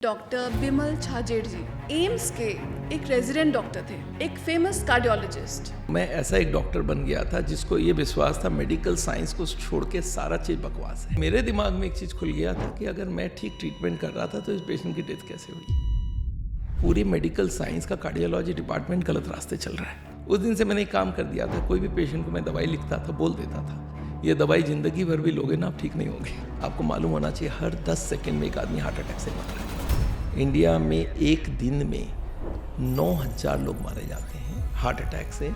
Doctor Bimal Chhajed जी AIIMS के एक resident doctor थे, एक फेमस कार्डियोलॉजिस्ट। मैं ऐसा एक डॉक्टर बन गया था जिसको ये विश्वास था मेडिकल साइंस को छोड़ के सारा चीज़ बकवास है। मेरे दिमाग में एक चीज़ खुल गया था कि अगर मैं ठीक ट्रीटमेंट कर रहा था तो इस पेशेंट की डेथ कैसे हुई। पूरी मेडिकल साइंस का कार्डियोलॉजी डिपार्टमेंट गलत रास्ते चल रहा है। उस दिन से मैंने एक काम कर दिया था, कोई भी पेशेंट को मैं दवाई लिखता था, बोल देता था ये दवाई जिंदगी भर भी लोगे ना आप ठीक नहीं होंगे। आपको मालूम होना चाहिए हर 10 सेकेंड में एक आदमी हार्ट अटैक से मर रहा है। इंडिया में एक दिन में 9,000 लोग मारे जाते हैं हार्ट अटैक से,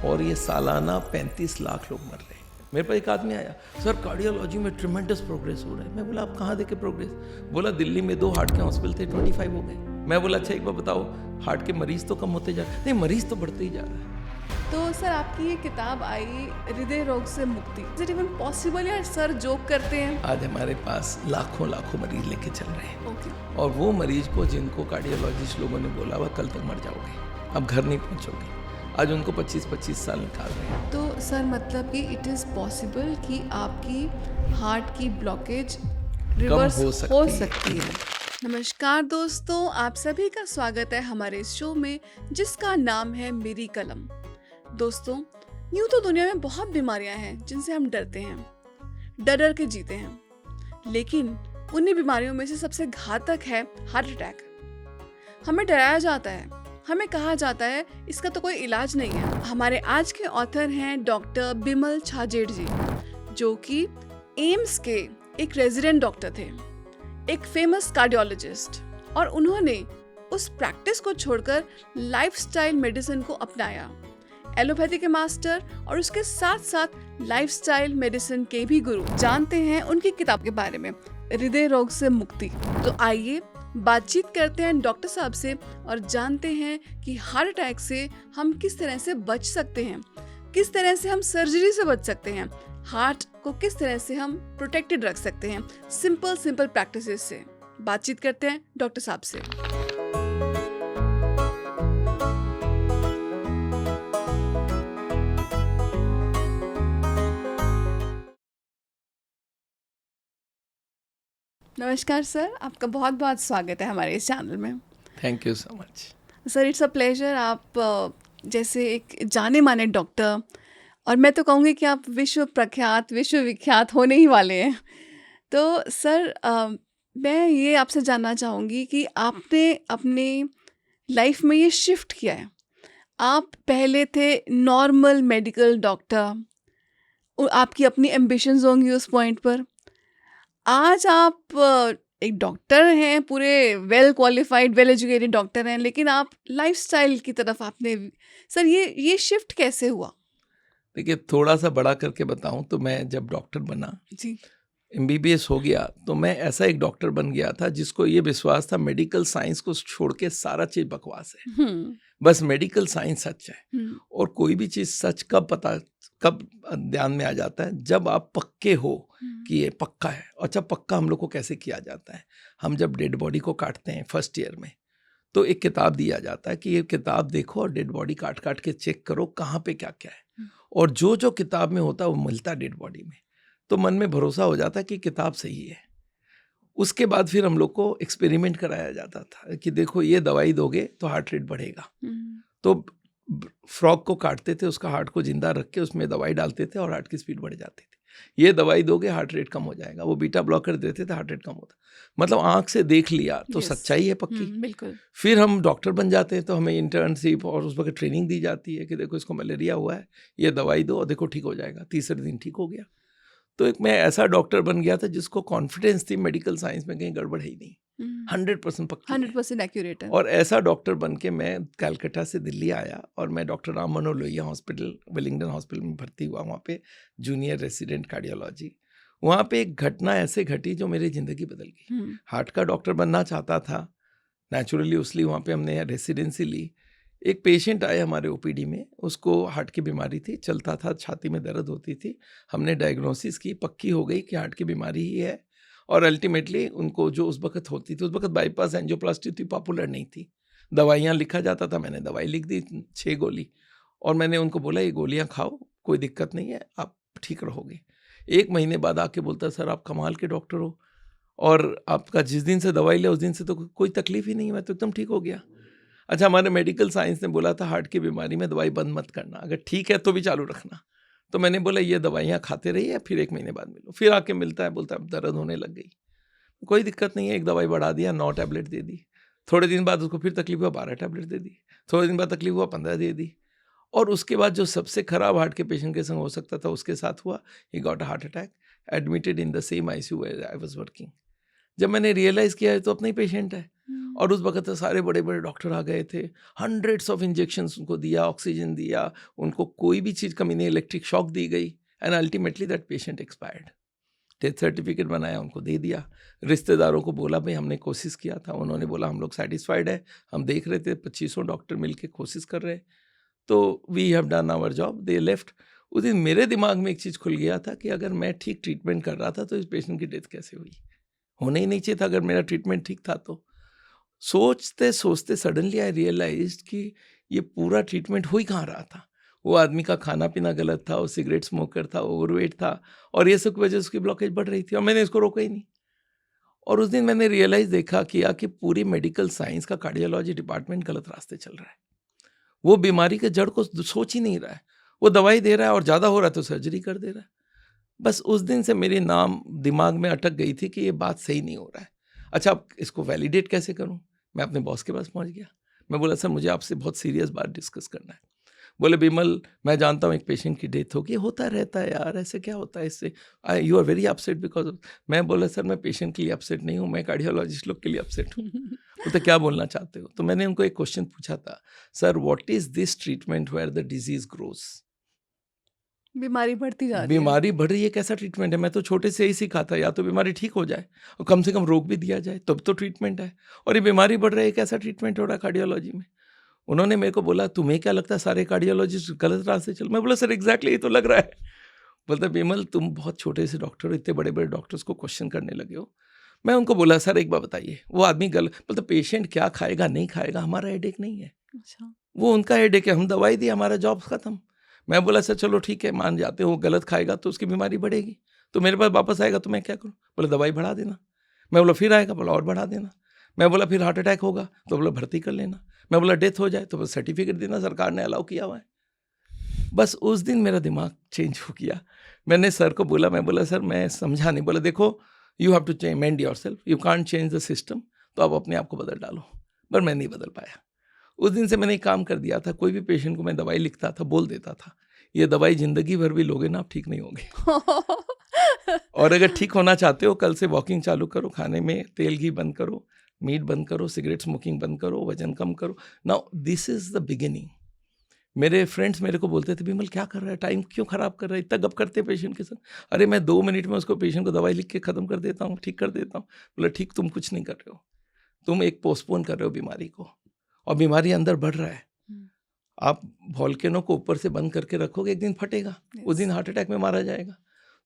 और ये सालाना 35 लाख लोग मर रहे हैं। मेरे पास एक आदमी आया, सर कार्डियोलॉजी में ट्रिमेंडस प्रोग्रेस हो रहा है। मैं बोला आप कहाँ देखे प्रोग्रेस? बोला दिल्ली में 2 हार्ट के हॉस्पिटल थे, 25 हो गए। मैं बोला अच्छा एक बार बताओ, हार्ट के मरीज तो कम होते जा रहे हैं? नहीं, मरीज तो बढ़ते ही जा रहा है। तो सर आपकी ये किताब आई हृदय रोग से मुक्ति, इज इट इवन पॉसिबल यार सर जोक करते हैं? आज हमारे पास लाखों मरीज लेके चल रहे हैं। ओके। और वो मरीज को जिनको कार्डियोलॉजिस्ट लोगों ने बोला हुआ कल तक मर जाओगे, अब घर नहीं पहुंचोगे, आज उनको 25-25 साल निकाल रहे हैं। तो सर मतलब कि इट इज़ पॉसिबल कि आपकी हार्ट की ब्लॉकेज रिवर्स हो सकती है। नमस्कार दोस्तों, आप सभी का स्वागत है हमारे इस शो में जिसका नाम है मेरी कलम। दोस्तों, यूँ तो दुनिया में बहुत बीमारियां हैं जिनसे हम डरते हैं, डर के जीते हैं, लेकिन उन्हीं बीमारियों में से सबसे घातक है हार्ट अटैक। हमें डराया जाता है, हमें कहा जाता है इसका तो कोई इलाज नहीं है। हमारे आज के ऑथर हैं डॉक्टर बिमल छाजेड़ जी, जो कि एम्स के एक रेजिडेंट डॉक्टर थे, एक फेमस कार्डियोलॉजिस्ट, और उन्होंने उस प्रैक्टिस को छोड़कर लाइफस्टाइल मेडिसिन को अपनाया। एलोपैथी के मास्टर और उसके साथ साथ लाइफस्टाइल मेडिसिन के भी गुरु। जानते हैं उनकी किताब के बारे में, हृदय रोग से मुक्ति। तो आइए बातचीत करते हैं डॉक्टर साहब से और जानते हैं कि हार्ट अटैक से हम किस तरह से बच सकते हैं, किस तरह से हम सर्जरी से बच सकते हैं, हार्ट को किस तरह से हम प्रोटेक्टेड रख सकते हैं सिंपल प्रैक्टिसेस से। बातचीत करते हैं डॉक्टर साहब से। नमस्कार सर, आपका बहुत बहुत स्वागत है हमारे इस चैनल में। Thank you so much sir, it's a pleasure. आप जैसे एक जाने माने डॉक्टर, और मैं तो कहूँगी कि आप विश्व प्रख्यात विश्व विख्यात होने ही वाले हैं। तो सर मैं ये आपसे जानना चाहूँगी कि आपने अपने लाइफ में ये शिफ्ट किया है। आप पहले थे नॉर्मल मेडिकल डॉक्टर, आपकी अपनी एम्बिशंस होंगी उस पॉइंट पर। आज आप एक डॉक्टर हैं, पूरे well qualified well educated doctor हैं, लेकिन आप लाइफस्टाइल की तरफ आपने, सर ये शिफ्ट कैसे हुआ? देखिए, थोड़ा सा बड़ा करके बताऊं तो मैं जब डॉक्टर बना, जी। MBBS हो गया, तो मैं ऐसा एक डॉक्टर बन गया था जिसको ये विश्वास था मेडिकल साइंस को छोड़ के सारा चीज़ बकवास है। बस मेडिकल साइंस सच है। और कोई भी चीज़ सच कब ध्यान में आ जाता है, जब आप पक्के हो कि ये पक्का है। अच्छा, पक्का हम लोग को कैसे किया जाता है? हम जब डेड बॉडी को काटते हैं फर्स्ट ईयर में, तो एक किताब दिया जाता है कि ये किताब देखो और डेड बॉडी काट काट के चेक करो कहाँ पे क्या क्या है, और जो जो किताब में होता है वो मिलता है डेड बॉडी में। तो मन में भरोसा हो जाता है कि किताब सही है। उसके बाद फिर हम लोग को एक्सपेरिमेंट कराया जाता था कि देखो ये दवाई दोगे तो हार्ट रेट बढ़ेगा। तो फ्रॉग को काटते थे, उसका हार्ट को जिंदा रख के उसमें दवाई डालते थे और हार्ट की स्पीड बढ़ जाती थी। ये दवाई दोगे हार्ट रेट कम हो जाएगा। वो बीटा ब्लॉकर देते थे, हार्ट रेट कम होता। मतलब आंख से देख लिया तो सच्चाई है पक्की। बिल्कुल। फिर हम डॉक्टर बन जाते हैं तो हमें इंटर्नशिप और उस वक्त ट्रेनिंग दी जाती है कि देखो इसको मलेरिया हुआ है, ये दवाई दो और देखो ठीक हो जाएगा। तीसरे दिन ठीक हो गया। तो एक मैं ऐसा डॉक्टर बन गया था जिसको कॉन्फिडेंस थी मेडिकल साइंस में कहीं गड़बड़ है ही नहीं, 100% पक्की, 100% एक्यूरेट है। और ऐसा डॉक्टर बन के मैं कलकत्ता से दिल्ली आया और मैं doctor Ram Manohar Lohia hospital, Wellington hospital में भर्ती हुआ। वहाँ पे जूनियर रेसिडेंट कार्डियोलॉजी। वहाँ पे एक घटना ऐसे घटी जो मेरी ज़िंदगी बदल गई। हार्ट का डॉक्टर बनना चाहता था नेचुरली, उसलिए वहाँ पे हमने रेसिडेंसी ली। एक पेशेंट आए हमारे OPD में, उसको हार्ट की बीमारी थी, चलता था, छाती में दर्द होती थी। हमने डायग्नोसिस की, पक्की हो गई कि हार्ट की बीमारी ही है। और अल्टीमेटली उनको जो उस वक्त होती थी, उस वक्त बाईपास एंजियोप्लास्टी थी, पॉपुलर नहीं थी, दवाइयाँ लिखा जाता था। मैंने दवाई लिख दी 6 गोली, और मैंने उनको बोला ये गोलियाँ खाओ, कोई दिक्कत नहीं है, आप ठीक रहोगे। 1 महीने बाद आके बोलता सर आप कमाल के डॉक्टर हो, और आपका जिस दिन से दवाई लिया उस दिन से तो कोई तकलीफ ही नहीं है, मैं तो एकदम ठीक हो गया। अच्छा, हमारे मेडिकल साइंस ने बोला था हार्ट की बीमारी में दवाई बंद मत करना, अगर ठीक है तो भी चालू रखना। तो मैंने बोला ये दवाइयाँ खाते रहिए, फिर 1 महीने बाद मिलो। फिर आके मिलता है, बोलता है अब दर्द होने लग गई। कोई दिक्कत नहीं है, एक दवाई बढ़ा दिया, 9 टैबलेट दे दी। थोड़े दिन बाद उसको फिर तकलीफ हुआ, 12 टैबलेट दे दी। थोड़े दिन बाद तकलीफ हुआ, 15 दे दी। और उसके बाद जो सबसे खराब हार्ट के पेशेंट के संग हो सकता था उसके साथ हुआ। He got a heart attack, admitted in the same ICU where I was working. जब मैंने रियलाइज़ किया है तो अपना ही पेशेंट है। और उस वक्त तो सारे बड़े बड़े डॉक्टर आ गए थे, हंड्रेड्स ऑफ इंजेक्शंस उनको दिया, ऑक्सीजन दिया, उनको कोई भी चीज़ कमी नहीं, इलेक्ट्रिक शॉक दी गई, and ultimately that patient expired. Death certificate बनाया, उनको दे दिया। रिश्तेदारों को बोला भाई हमने कोशिश किया था, उन्होंने बोला हम लोग सेटिस्फाइड है, हम देख रहे थे 2500 डॉक्टर मिलके कोशिश कर रहे हैं, तो we have done our job, they left. उस दिन मेरे दिमाग में एक चीज़ खुल गया था कि अगर मैं ठीक ट्रीटमेंट कर रहा था तो इस पेशेंट की डेथ कैसे हुई, होना ही नहीं चाहिए था अगर मेरा ट्रीटमेंट ठीक था। तो सोचते सोचते सडनली आई रियलाइज्ड कि ये पूरा ट्रीटमेंट हो ही कहाँ रहा था। वो आदमी का खाना पीना गलत था, वो सिगरेट स्मोकर था, ओवरवेट था, और ये सब की वजह से उसकी ब्लॉकेज बढ़ रही थी और मैंने इसको रोका ही नहीं। और उस दिन मैंने रियलाइज देखा किया कि पूरी मेडिकल साइंस का कार्डियोलॉजी डिपार्टमेंट गलत रास्ते चल रहा है। वो बीमारी के जड़ को सोच ही नहीं रहा है, वो दवाई दे रहा है और ज़्यादा हो रहा है तो सर्जरी कर दे रहा है। बस उस दिन से मेरे नाम दिमाग में अटक गई थी कि ये बात सही नहीं हो रहा है। अच्छा, अब इसको वैलिडेट कैसे करूं? मैं अपने बॉस के पास पहुंच गया। मैं बोला सर मुझे आपसे बहुत सीरियस बात डिस्कस करना है। बोले बिमल मैं जानता हूँ एक पेशेंट की डेथ होगी, होता रहता है यार, ऐसे क्या होता है इससे, you are very upset because of. मैं बोला सर मैं पेशेंट के लिए अपसेट नहीं हूँ, मैं कार्डियोलॉजिस्ट लोग के लिए अपसेट हूँ। वो तो क्या बोलना चाहते हो? तो मैंने उनको एक क्वेश्चन पूछा था, sir what is this treatment where the disease grows? बीमारी बढ़ती जा रही है। बीमारी बढ़ रही है, कैसा ट्रीटमेंट है? मैं तो छोटे से ही सीखा था या तो बीमारी ठीक हो जाए और कम से कम रोक भी दिया जाए तब तो ट्रीटमेंट है, और ये बीमारी बढ़ रही है, कैसा ट्रीटमेंट हो रहा है कार्डियोलॉजी में? उन्होंने मेरे को बोला तुम्हें क्या लगता है सारे कार्डियोलॉजिस्ट गलत रास्ते चल? मैं बोला सर एग्जैक्टली ये तो लग रहा है। बोलता बिमल तुम बहुत छोटे से डॉक्टर हो, इतने बड़े बड़े डॉक्टर्स को क्वेश्चन करने लगे हो। मैं उनको बोला सर एक बार बताइए, वो आदमी गलत, बोलता पेशेंट क्या खाएगा नहीं खाएगा हमारा हेडेक नहीं है, अच्छा, वो उनका हेडेक है, हम दवाई दी हमारा जॉब खत्म। मैं बोला सर चलो ठीक है मान जाते हो, गलत खाएगा तो उसकी बीमारी बढ़ेगी, तो मेरे पास वापस आएगा तो मैं क्या करूँ? बोला दवाई बढ़ा देना। मैं बोला फिर आएगा, बोला और बढ़ा देना। मैं बोला फिर हार्ट अटैक होगा तो बोला भर्ती कर लेना। मैं बोला डेथ हो जाए तो बस सर्टिफिकेट देना, सरकार ने अलाउ किया हुआ है। बस उस दिन मेरा दिमाग चेंज हो गया। मैंने सर को बोला, मैं बोला सर मैं समझा नहीं। बोला देखो you have to mend yourself, you can't change the system, तो आप अपने आप को बदल डालो। पर मैं नहीं बदल पाया। उस दिन से मैंने एक काम कर दिया था, कोई भी पेशेंट को मैं दवाई लिखता था, बोल देता था ये दवाई जिंदगी भर भी लोगे ना आप ठीक नहीं होगे। और अगर ठीक होना चाहते हो कल से वॉकिंग चालू करो, खाने में तेल घी बंद करो, मीट बंद करो, सिगरेट स्मोकिंग बंद करो, वजन कम करो। Now this is the beginning. मेरे फ्रेंड्स मेरे को बोलते थे बिमल क्या कर रहा है, टाइम क्यों खराब कर रहा है, इतना गप करते पेशेंट के साथ। अरे मैं 2 मिनट में उसको पेशेंट को दवाई लिख के ख़त्म कर देता हूँ, ठीक कर देता हूँ। बोला ठीक तुम कुछ नहीं कर रहे हो, तुम एक पोस्टपोन कर रहे हो बीमारी को, और बीमारी अंदर बढ़ रहा है। आप वॉल्केनो को ऊपर से बंद करके रखोगे, एक दिन फटेगा, उस दिन हार्ट अटैक में मारा जाएगा।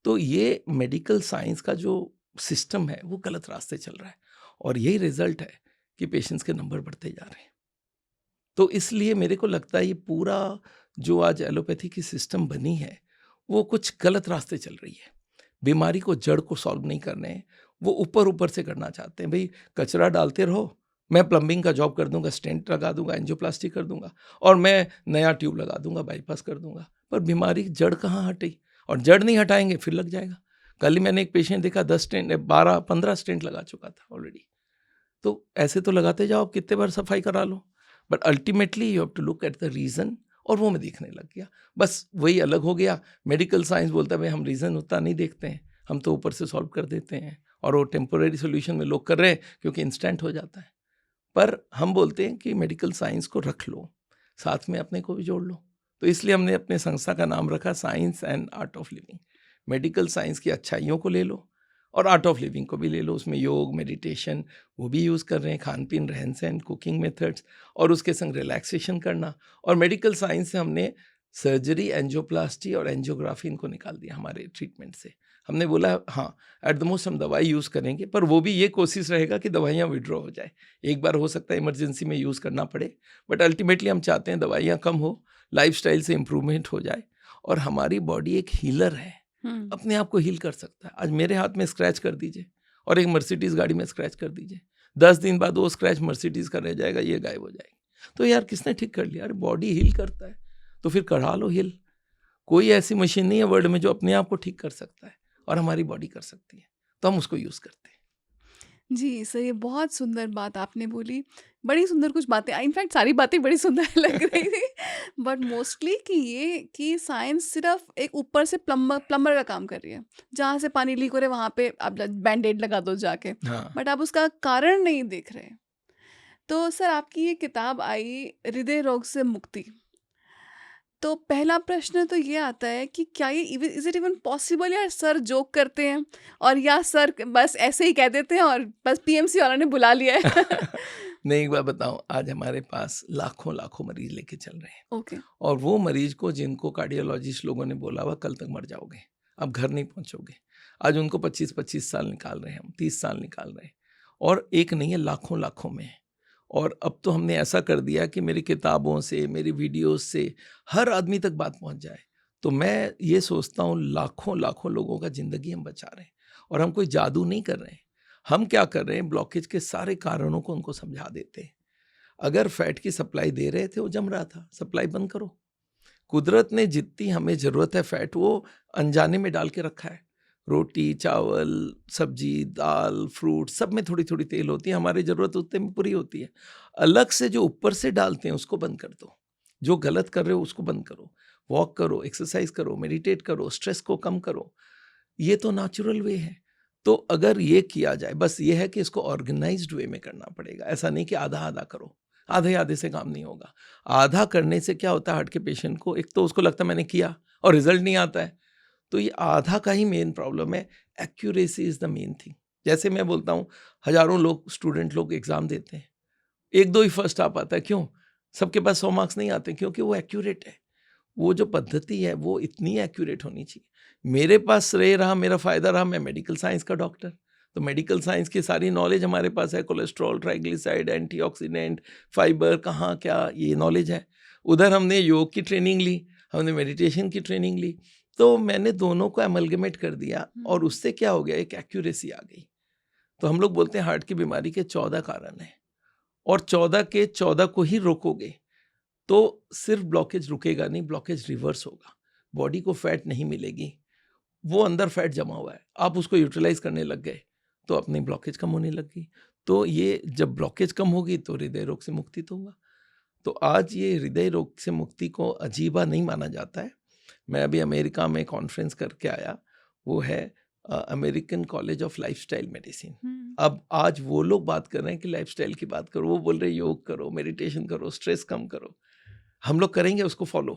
तो ये मेडिकल साइंस का जो सिस्टम है वो गलत रास्ते चल रहा है, और यही रिजल्ट है कि पेशेंट्स के नंबर बढ़ते जा रहे हैं। तो इसलिए मेरे को लगता है ये पूरा जो आज एलोपैथी की सिस्टम बनी है वो कुछ गलत रास्ते चल रही है। बीमारी को जड़ को सॉल्व नहीं करने हैं, वो ऊपर ऊपर से करना चाहते हैं। भाई कचरा डालते रहो, मैं प्लम्बिंग का जॉब कर दूंगा, स्टेंट लगा दूंगा, एंजियोप्लास्टी कर दूंगा, और मैं नया ट्यूब लगा दूंगा, बाईपास कर दूंगा, पर बीमारी जड़ कहाँ हटी? और जड़ नहीं हटाएंगे फिर लग जाएगा। कल ही मैंने एक पेशेंट देखा 10 स्टेंट 12-15 स्टेंट लगा चुका था ऑलरेडी। तो ऐसे तो लगाते जाओ, आप कितने बार सफाई करा लो, but ultimately you have to look at the reason, और वो मैं देखने लग गया। बस वही अलग हो गया। मेडिकल साइंस बोलता है भाई हम रीज़न उतना नहीं देखते हैं, हम तो ऊपर से सॉल्व कर देते हैं, और वो टेम्पोरेरी सोल्यूशन में लोग कर रहे हैं क्योंकि इंस्टेंट हो जाता है। पर हम बोलते हैं कि मेडिकल साइंस को रख लो, साथ में अपने को भी जोड़ लो। तो इसलिए हमने अपने संस्था का नाम रखा science and art of living. Medical science की अच्छाइयों को ले लो और आर्ट ऑफ लिविंग को भी ले लो। उसमें योग, मेडिटेशन वो भी यूज़ कर रहे हैं, खान पीन, रहन सहन, कुकिंग मेथड्स, और उसके संग रिलैक्सेशन करना। और मेडिकल साइंस से हमने सर्जरी, एंजियोप्लास्टी और एंजियोग्राफी इनको निकाल दिया हमारे ट्रीटमेंट से। हमने बोला हाँ एट द मोस्ट हम दवाई यूज़ करेंगे, पर वो भी ये कोशिश रहेगा कि दवाइयाँ विड्रॉ हो जाए। एक बार हो सकता है इमरजेंसी में यूज़ करना पड़े, बट अल्टीमेटली हम चाहते हैं दवाइयाँ कम हो, लाइफस्टाइल से इम्प्रूवमेंट हो जाए, और हमारी बॉडी एक हीलर है, अपने आप को हील कर सकता है। आज मेरे हाथ में स्क्रैच कर दीजिए और एक मर्सिडीज़ गाड़ी में स्क्रैच कर दीजिए, 10 दिन बाद वो स्क्रैच मर्सिडीज़ का रह जाएगा, ये गायब हो जाएगी। तो यार किसने ठीक कर लिया? अरे बॉडी हील करता है तो फिर कढ़ा लो हील। कोई ऐसी मशीन नहीं है वर्ल्ड में जो अपने आप को ठीक कर सकता है, और हमारी बॉडी कर सकती है, तो हम उसको यूज़ करते हैं। जी, सही है, बहुत सुंदर बात आपने बोली। बड़ी सुंदर कुछ बातें इनफैक्ट सारी बातें बड़ी सुंदर लग रही थी। बट मोस्टली कि साइंस सिर्फ़ एक ऊपर से प्लम्बर का काम कर रही है। जहाँ से पानी लीक हो रहा है वहाँ पे आप बैंड-एड लगा दो जाके। हाँ। बट आप उसका कारण नहीं देख रहे। तो सर आपकी ये किताब आई हृदय रोग से मुक्ति। तो पहला प्रश्न तो ये आता है कि क्या ये इज़ इट इवन पॉसिबल, या सर जोक करते हैं और या सर बस ऐसे ही कह देते हैं और बस पीएमसी वालों ने बुला लिया है? नहीं, एक बात बताऊं, आज हमारे पास लाखों लाखों मरीज लेके चल रहे हैं, ओके। और वो मरीज को जिनको कार्डियोलॉजिस्ट लोगों ने बोला हुआ कल तक मर जाओगे, अब घर नहीं पहुंचोगे, आज उनको 25-25 साल निकाल रहे हैं, हम 30 साल निकाल रहे हैं, और एक नहीं है, लाखों लाखों में है। और अब तो हमने ऐसा कर दिया कि मेरी किताबों से, मेरी वीडियोस से हर आदमी तक बात पहुंच जाए। तो मैं ये सोचता हूँ लाखों लाखों लोगों का ज़िंदगी हम बचा रहे हैं, और हम कोई जादू नहीं कर रहे हैं। हम क्या कर रहे हैं, ब्लॉकेज के सारे कारणों को उनको समझा देते हैं। अगर फैट की सप्लाई दे रहे थे, वो जम रहा था, सप्लाई बंद करो। कुदरत ने जितनी हमें ज़रूरत है फैट, वो अनजाने में डाल के रखा है। रोटी, चावल, सब्जी, दाल, फ्रूट, सब में थोड़ी थोड़ी तेल होती है, हमारी ज़रूरत उतने में पूरी होती है। अलग से जो ऊपर से डालते हैं उसको बंद कर दो। जो गलत कर रहे हो उसको बंद करो। वॉक करो, एक्सरसाइज करो, मेडिटेट करो, स्ट्रेस को कम करो। ये तो नेचुरल वे है। तो अगर ये किया जाए, बस ये है कि इसको ऑर्गेनाइज्ड वे में करना पड़ेगा। ऐसा नहीं कि आधा आधा करो, आधे आधे से काम नहीं होगा। आधा करने से क्या होता है, हार्ट के पेशेंट को एक तो उसको लगता है मैंने किया और रिजल्ट नहीं आता है। तो ये आधा का ही मेन प्रॉब्लम है। Accuracy is the main thing. जैसे मैं बोलता हूँ, हजारों लोग, स्टूडेंट लोग एग्जाम देते हैं, 1-2 ही फर्स्ट आ पाता है। क्यों? सबके पास 100 मार्क्स नहीं आते, क्योंकि वो एक्यूरेट है। वो जो पद्धति है वो इतनी एक्यूरेट होनी चाहिए। मेरे पास रहा, मेरा फ़ायदा रहा, मैं मेडिकल साइंस का डॉक्टर, तो मेडिकल साइंस की सारी नॉलेज हमारे पास है। कोलेस्ट्रॉल, ट्राइग्लिसराइड, एंटीऑक्सीडेंट, फाइबर, कहाँ क्या, ये नॉलेज है। उधर हमने योग की ट्रेनिंग ली, हमने मेडिटेशन की ट्रेनिंग ली, तो मैंने दोनों को एमलगमेट कर दिया, और उससे क्या हो गया, एक एक्यूरेसी आ गई। तो हम लोग बोलते हैं हार्ट की बीमारी के 14 कारण हैं, और 14 के 14 को ही रोकोगे तो सिर्फ ब्लॉकेज रुकेगा नहीं, ब्लॉकेज रिवर्स होगा। बॉडी को फैट नहीं मिलेगी, वो अंदर फैट जमा हुआ है, आप उसको यूटिलाइज करने लग गए तो अपनी ब्लॉकेज कम होने लग गई। तो ये जब ब्लॉकेज कम होगी तो हृदय रोग से मुक्ति तो होगा। तो आज ये हृदय रोग से मुक्ति को अजीबा नहीं माना जाता है। मैं अभी अमेरिका में कॉन्फ्रेंस करके आया, वो है American college of lifestyle medicine. अब आज वो लोग बात कर रहे हैं कि लाइफस्टाइल की बात करो, वो बोल रहे हैं योग करो, मेडिटेशन करो, स्ट्रेस कम करो। हम लोग करेंगे उसको फॉलो,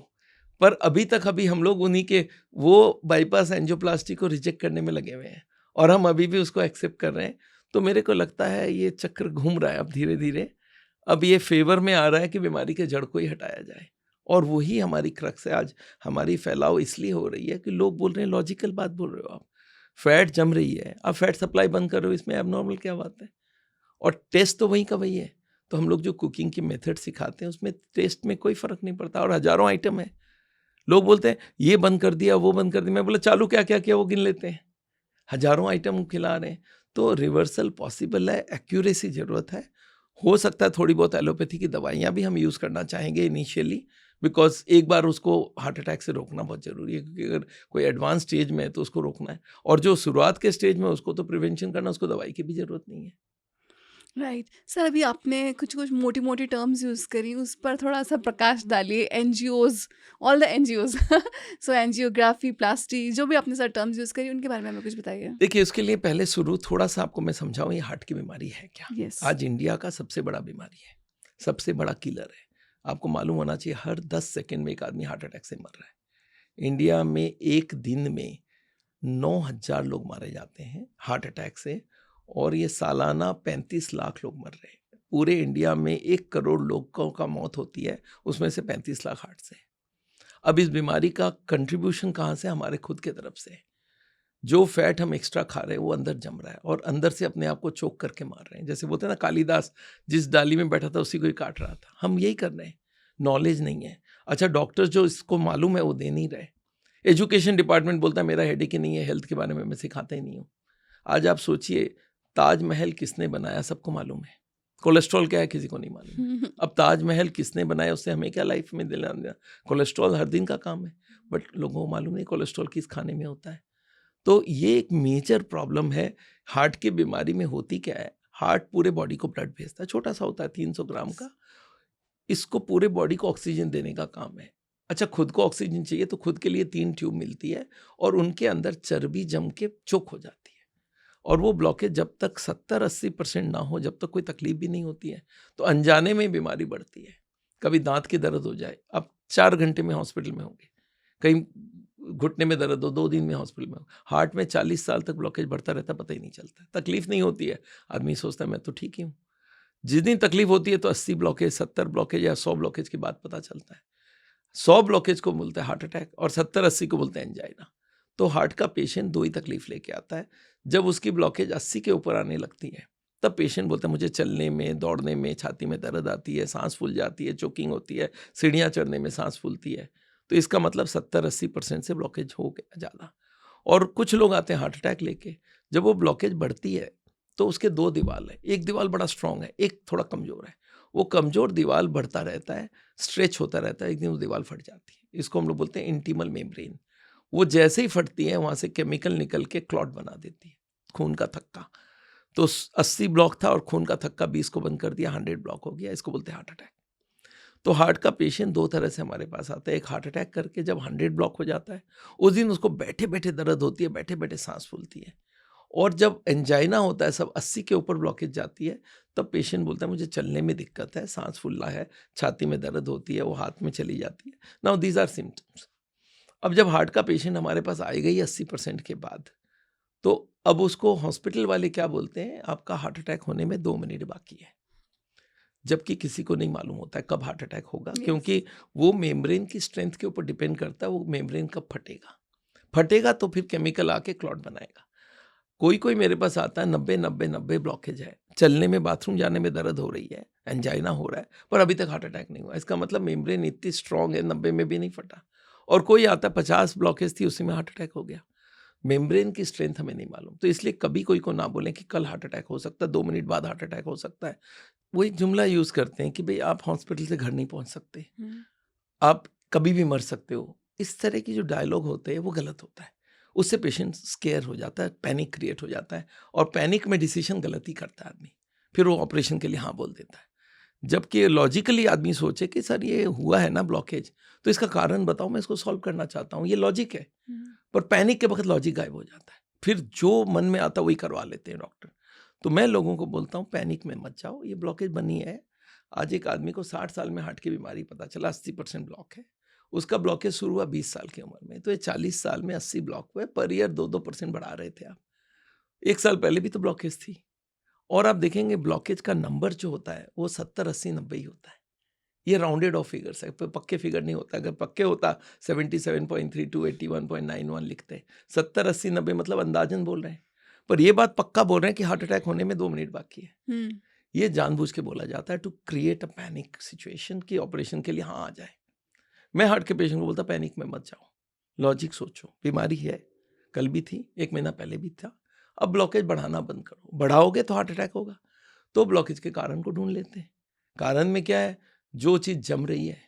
पर अभी हम लोग उन्हीं के वो बाईपास एंजियोप्लास्टी को रिजेक्ट करने में लगे हुए हैं, और हम अभी भी उसको एक्सेप्ट कर रहे हैं। तो मेरे को लगता है ये चक्र घूम रहा है अब धीरे धीरे। अब ये फेवर में आ रहा है कि बीमारी के जड़ को ही हटाया जाए, और वही हमारी क्रक्स है। आज हमारी फैलाव इसलिए हो रही है कि लोग बोल रहे हैं, लॉजिकल बात बोल रहे हो आप, फैट जम रही है, आप फैट सप्लाई बंद कर रहे हो, इसमें एबनॉर्मल क्या बात है? और टेस्ट तो वही का वही है। तो हम लोग जो कुकिंग की मेथड सिखाते हैं उसमें टेस्ट में कोई फ़र्क नहीं पड़ता, और हज़ारों आइटम है। लोग बोलते हैं ये बंद कर दिया, वो बंद कर दिया। मैं बोला चालू क्या क्या किया वो गिन लेते हैं। हज़ारों आइटम खिला रहे हैं। तो रिवर्सल पॉसिबल है, एक्यूरेसी ज़रूरत है। हो सकता है थोड़ी बहुत एलोपैथी की दवाइयाँ भी हम यूज़ करना चाहेंगे इनिशियली, बिकॉज एक बार उसको हार्ट अटैक से रोकना बहुत ज़रूरी है, क्योंकि अगर कोई एडवांस स्टेज में है तो उसको रोकना है, और जो शुरुआत के स्टेज में उसको तो प्रिवेंशन करना, उसको दवाई की भी ज़रूरत नहीं है। राइट। सर अभी आपने कुछ कुछ मोटी मोटी टर्म्स यूज़ करी, उस पर थोड़ा सा प्रकाश डालिए। Angios, all the angios, so angiography, plasty, जो भी आपने सर टर्म्स यूज़ करी उनके बारे में हमें कुछ बताइए। देखिए, उसके लिए पहले शुरू थोड़ा सा आपको मैं समझाऊं, ये हार्ट की बीमारी है क्या। यस। आज इंडिया का सबसे बड़ा बीमारी है, सबसे बड़ा किलर है। आपको मालूम होना चाहिए, हर 10 सेकंड में एक आदमी हार्ट अटैक से मर रहा है। इंडिया में एक दिन में 9,000 लोग मारे जाते हैं हार्ट अटैक से, और ये सालाना 35 लाख लोग मर रहे हैं। पूरे इंडिया में 1 करोड़ लोगों का मौत होती है, उसमें से 35 लाख हार्ट से। अब इस बीमारी का कंट्रीब्यूशन कहाँ से? हमारे खुद के तरफ से। जो फैट हम एक्स्ट्रा खा रहे हैं वो अंदर जम रहा है, और अंदर से अपने आप को चोक करके मार रहे हैं। जैसे बोलते हैं ना, कालिदास जिस डाली में बैठा था उसी को ही काट रहा था। हम यही कर रहे हैं, नॉलेज नहीं है। अच्छा, डॉक्टर्स जो इसको मालूम है वो दे नहीं रहे। एजुकेशन डिपार्टमेंट बोलता है मेरा हेडेक ही नहीं है, हेल्थ के बारे में मैं सिखाता ही नहीं हूँ। आज आप सोचिए, ताजमहल किसने बनाया सबको मालूम है, कोलेस्ट्रॉल क्या है किसी को नहीं मालूम। अब ताजमहल किसने बनाया उससे हमें क्या लाइफ में दिला देना, कोलेस्ट्रॉल हर दिन का काम है, बट लोगों को मालूम नहीं कोलेस्ट्रॉल किस खाने में होता है। तो ये एक मेजर प्रॉब्लम है। हार्ट की बीमारी में होती क्या है, हार्ट पूरे बॉडी को ब्लड भेजता है, छोटा सा होता है 300 ग्राम का, इसको पूरे बॉडी को ऑक्सीजन देने का काम है। अच्छा, खुद को ऑक्सीजन चाहिए तो खुद के लिए 3 ट्यूब मिलती है और उनके अंदर चर्बी जम के चोक हो जाती है, और वो ब्लॉकेज जब तक 70-80% ना हो जब तक कोई तकलीफ भी नहीं होती है, तो अनजाने में बीमारी बढ़ती है। कभी दांत की दर्द हो जाए, आप 4 घंटे में हॉस्पिटल में होंगे, कहीं घुटने में दर्द हो 2 दिन में हॉस्पिटल में हो। हार्ट में 40 साल तक ब्लॉकेज बढ़ता रहता, पता ही नहीं चलता, तकलीफ नहीं होती है, आदमी सोचता है मैं तो ठीक ही हूँ। जिस दिन तकलीफ होती है तो 80 ब्लॉकेज, 70 ब्लॉकेज या 100 ब्लॉकेज की बात पता चलता है। 100 ब्लॉकेज को बोलते हैं हार्ट अटैक और 70-80 को बोलते हैं एंजाइना। तो हार्ट का पेशेंट 2 ही तकलीफ लेके आता है। जब उसकी ब्लॉकेज 80 के ऊपर आने लगती है तब पेशेंट बोलता है मुझे चलने में, दौड़ने में, छाती में दर्द आती है, सांस फूल जाती है, चोकिंग होती है, सीढ़ियाँ चढ़ने में सांस फूलती है। तो इसका मतलब 70-80% से ब्लॉकेज हो गया ज़्यादा। और कुछ लोग आते हैं हार्ट अटैक लेके, जब वो ब्लॉकेज बढ़ती है तो उसके 2 दीवाल है, एक दीवाल बड़ा स्ट्रांग है, एक थोड़ा कमज़ोर है। वो कमज़ोर दीवाल बढ़ता रहता है, स्ट्रेच होता रहता है, एक दिन वो दीवार फट जाती है। इसको हम लोग बोलते हैं इंटीमल मेम्ब्रेन। वो जैसे ही फटती है वहाँ से केमिकल निकल के क्लॉट बना देती है, खून का थक्का। तो 80 ब्लॉक था और खून का थक्का 20 को बंद कर दिया, 100 ब्लॉक हो गया, इसको बोलते हैं हार्ट अटैक। तो हार्ट का पेशेंट 2 तरह से हमारे पास आता है, एक हार्ट अटैक करके जब 100 ब्लॉक हो जाता है, उस दिन उसको बैठे बैठे दर्द होती है, बैठे बैठे सांस फूलती है। और जब एंजाइना होता है, सब 80 के ऊपर ब्लॉकेज जाती है, तब पेशेंट बोलता है मुझे चलने में दिक्कत है, सांस फूलना है, छाती में दर्द होती है, वो हाथ में चली जाती है। Now these are symptoms. अब जब हार्ट का पेशेंट हमारे पास आएगा ही 80% के बाद, तो अब उसको हॉस्पिटल वाले क्या बोलते हैं, आपका हार्ट अटैक होने में 2 मिनट बाकी है। जबकि किसी को नहीं मालूम होता है कब हार्ट अटैक होगा, क्योंकि वो मेम्ब्रेन की स्ट्रेंथ के ऊपर डिपेंड करता है, वो मेम्ब्रेन कब फटेगा तो फिर केमिकल आके क्लॉट बनाएगा। कोई मेरे पास आता है 90 ब्लॉकेज है, चलने में, बाथरूम जाने में दर्द हो रही है, एंजाइना हो रहा है, पर अभी तक हार्ट अटैक नहीं हुआ। इसका मतलब मेम्ब्रेन इतनी स्ट्रांग है, 90 में भी नहीं फटा। और कोई आता है 50 ब्लॉकेज थी, उसी में हार्ट अटैक हो गया। मेम्ब्रेन की स्ट्रेंथ हमें नहीं मालूम, तो इसलिए कभी कोई को ना बोलें कि कल हार्ट अटैक हो सकता है, 2 मिनट बाद हार्ट अटैक हो सकता है। वो एक जुमला यूज़ करते हैं कि भाई आप हॉस्पिटल से घर नहीं पहुंच सकते, आप कभी भी मर सकते हो। इस तरह की जो डायलॉग होते हैं वो गलत होता है, उससे पेशेंट स्केयर हो जाता है, पैनिक क्रिएट हो जाता है, और पैनिक में डिसीजन गलत ही करता है आदमी, फिर वो ऑपरेशन के लिए हाँ बोल देता है। जबकि लॉजिकली आदमी सोचे कि सर ये हुआ है ना ब्लॉकेज, तो इसका कारण बताओ, मैं इसको सॉल्व करना चाहता हूँ, ये लॉजिक है। पर पैनिक के वक्त लॉजिक गायब हो जाता है, फिर जो मन में आता वही करवा लेते हैं डॉक्टर। तो मैं लोगों को बोलता हूँ पैनिक में मत जाओ, ये ब्लॉकेज बनी है। आज एक आदमी को 60 साल में हार्ट की बीमारी पता चला, 80% ब्लॉक है। उसका ब्लॉकेज शुरू हुआ 20 साल की उम्र में, तो ये 40 साल में 80 ब्लॉक हुए, पर ईयर 2-2% बढ़ा रहे थे आप। 1 साल पहले भी तो ब्लॉकेज थी। और आप देखेंगे ब्लॉकेज का नंबर जो होता है वो 70, 80, 90 ही होता है। ये राउंडेड ऑफ फिगर्स है, पक्के फिगर नहीं होता। अगर पक्के होता 77.32, 81.91 लिखते, 70, 80, 90 मतलब अंदाजन बोल रहे हैं। पर ये बात पक्का बोल रहे हैं कि हार्ट अटैक होने में 2 मिनट बाकी है। ये जानबूझ के बोला जाता है to create a panic situation कि ऑपरेशन के लिए हाँ आ जाए। मैं हार्ट के पेशेंट को बोलता पैनिक में मत जाओ, लॉजिक सोचो, बीमारी है, कल भी थी, 1 महीना पहले भी था, अब ब्लॉकेज बढ़ाना बंद करो, बढ़ाओगे तो हार्ट अटैक होगा। तो ब्लॉकेज के कारण को ढूंढ लेते हैं। कारण में क्या है, जो चीज़ जम रही है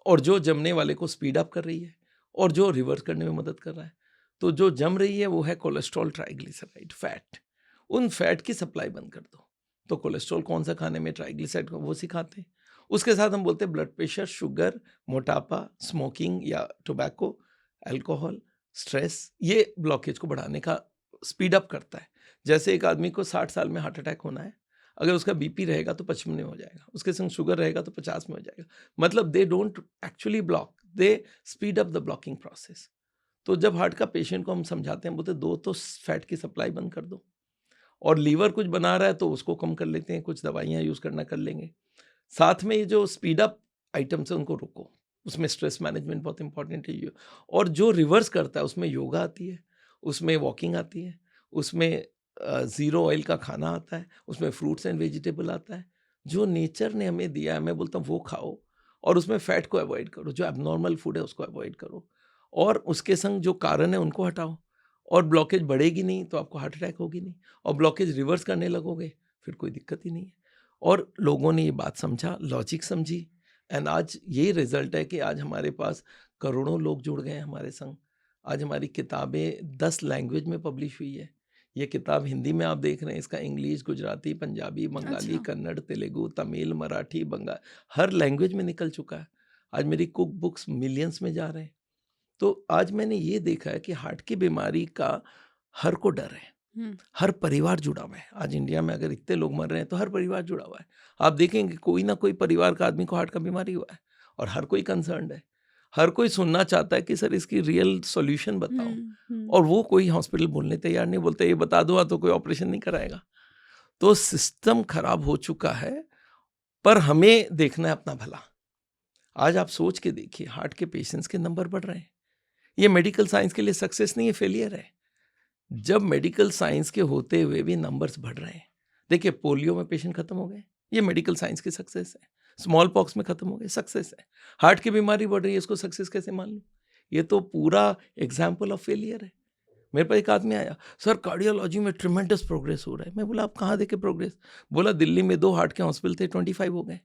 और जो जमने वाले को स्पीड अप कर रही है और जो रिवर्स करने में मदद कर रहा है। तो जो जम रही है वो है कोलेस्ट्रॉल, ट्राइग्लिसराइड, फैट। उन फैट की सप्लाई बंद कर दो। तो कोलेस्ट्रॉल कौन सा खाने में, ट्राइग्लिसराइड को वो सिखाते हैं। उसके साथ हम बोलते हैं ब्लड प्रेशर, शुगर, मोटापा, स्मोकिंग या टोबैको, अल्कोहल, स्ट्रेस, ये ब्लॉकेज को बढ़ाने का स्पीड अप करता है। जैसे एक आदमी को 60 साल में हार्ट अटैक होना है, अगर उसका बीपी रहेगा तो 55 में हो जाएगा, उसके संग शुगर रहेगा तो 50 में हो जाएगा। मतलब they don't actually block, they speed up the blocking process. तो जब हार्ट का पेशेंट को हम समझाते हैं, बोलते 2 तो फैट की सप्लाई बंद कर दो, और लीवर कुछ बना रहा है तो उसको कम कर लेते हैं, कुछ दवाइयाँ यूज़ करना कर लेंगे। साथ में ये जो स्पीड अप आइटम्स है उनको रोको, उसमें स्ट्रेस मैनेजमेंट बहुत इंपॉर्टेंट है। और जो रिवर्स करता है उसमें योगा आती है, उसमें वॉकिंग आती है, उसमें ज़ीरो ऑयल का खाना आता है, उसमें फ्रूट्स एंड वेजिटेबल आता है। जो नेचर ने हमें दिया है, मैं बोलता हूँ वो खाओ, और उसमें फैट को अवॉइड करो, जो एबनॉर्मल फूड है उसको अवॉइड करो, और उसके संग जो कारण है उनको हटाओ, और ब्लॉकेज बढ़ेगी नहीं तो आपको हार्ट अटैक होगी नहीं, और ब्लॉकेज रिवर्स करने लगोगे फिर कोई दिक्कत ही नहीं है। और लोगों ने ये बात समझा, लॉजिक समझी, एंड आज ये रिजल्ट है कि आज हमारे पास करोड़ों लोग जुड़ गए हैं हमारे संग। आज हमारी किताबें 10 लैंग्वेज में पब्लिश हुई है। ये किताब हिंदी में आप देख रहे हैं, इसका इंग्लिश, गुजराती, पंजाबी, बंगाली, कन्नड़, तेलुगु, तमिल, मराठी, बंगाल, हर लैंग्वेज में निकल चुका है। आज मेरी कुक बुक्स मिलियंस में जा रहे हैं। तो आज मैंने ये देखा है कि हार्ट की बीमारी का हर को डर है, हर परिवार जुड़ा हुआ है। आज इंडिया में अगर इतने लोग मर रहे हैं तो हर परिवार जुड़ा हुआ है। आप देखेंगे कोई ना कोई परिवार का आदमी को हार्ट का बीमारी हुआ है, और हर कोई कंसर्न्ड है, हर कोई सुनना चाहता है कि सर इसकी रियल सॉल्यूशन बताओ, और वो कोई हॉस्पिटल बोलने तैयार नहीं, बोलते ये बता दो तो कोई ऑपरेशन नहीं कराएगा। तो सिस्टम खराब हो चुका है, पर हमें देखना है अपना भला। आज आप सोच के देखिए, हार्ट के पेशेंट्स के नंबर बढ़ रहे हैं। ये मेडिकल साइंस के लिए सक्सेस नहीं है, फेलियर है। जब मेडिकल साइंस के होते हुए भी नंबर्स बढ़ रहे हैं, देखिए पोलियो में पेशेंट खत्म हो गए, ये मेडिकल साइंस की सक्सेस है। स्मॉल पॉक्स में खत्म हो गए, सक्सेस है। हार्ट की बीमारी बढ़ रही है, इसको सक्सेस कैसे मान लूँ? ये तो पूरा एग्जाम्पल ऑफ फेलियर है। मेरे पास एक आदमी आया, सर कार्डियोलॉजी में ट्रिमेंडस प्रोग्रेस हो रहा है। मैं बोला आप कहाँ देखे प्रोग्रेस? बोला दिल्ली में 2 हार्ट के हॉस्पिटल थे, 25 हो गए।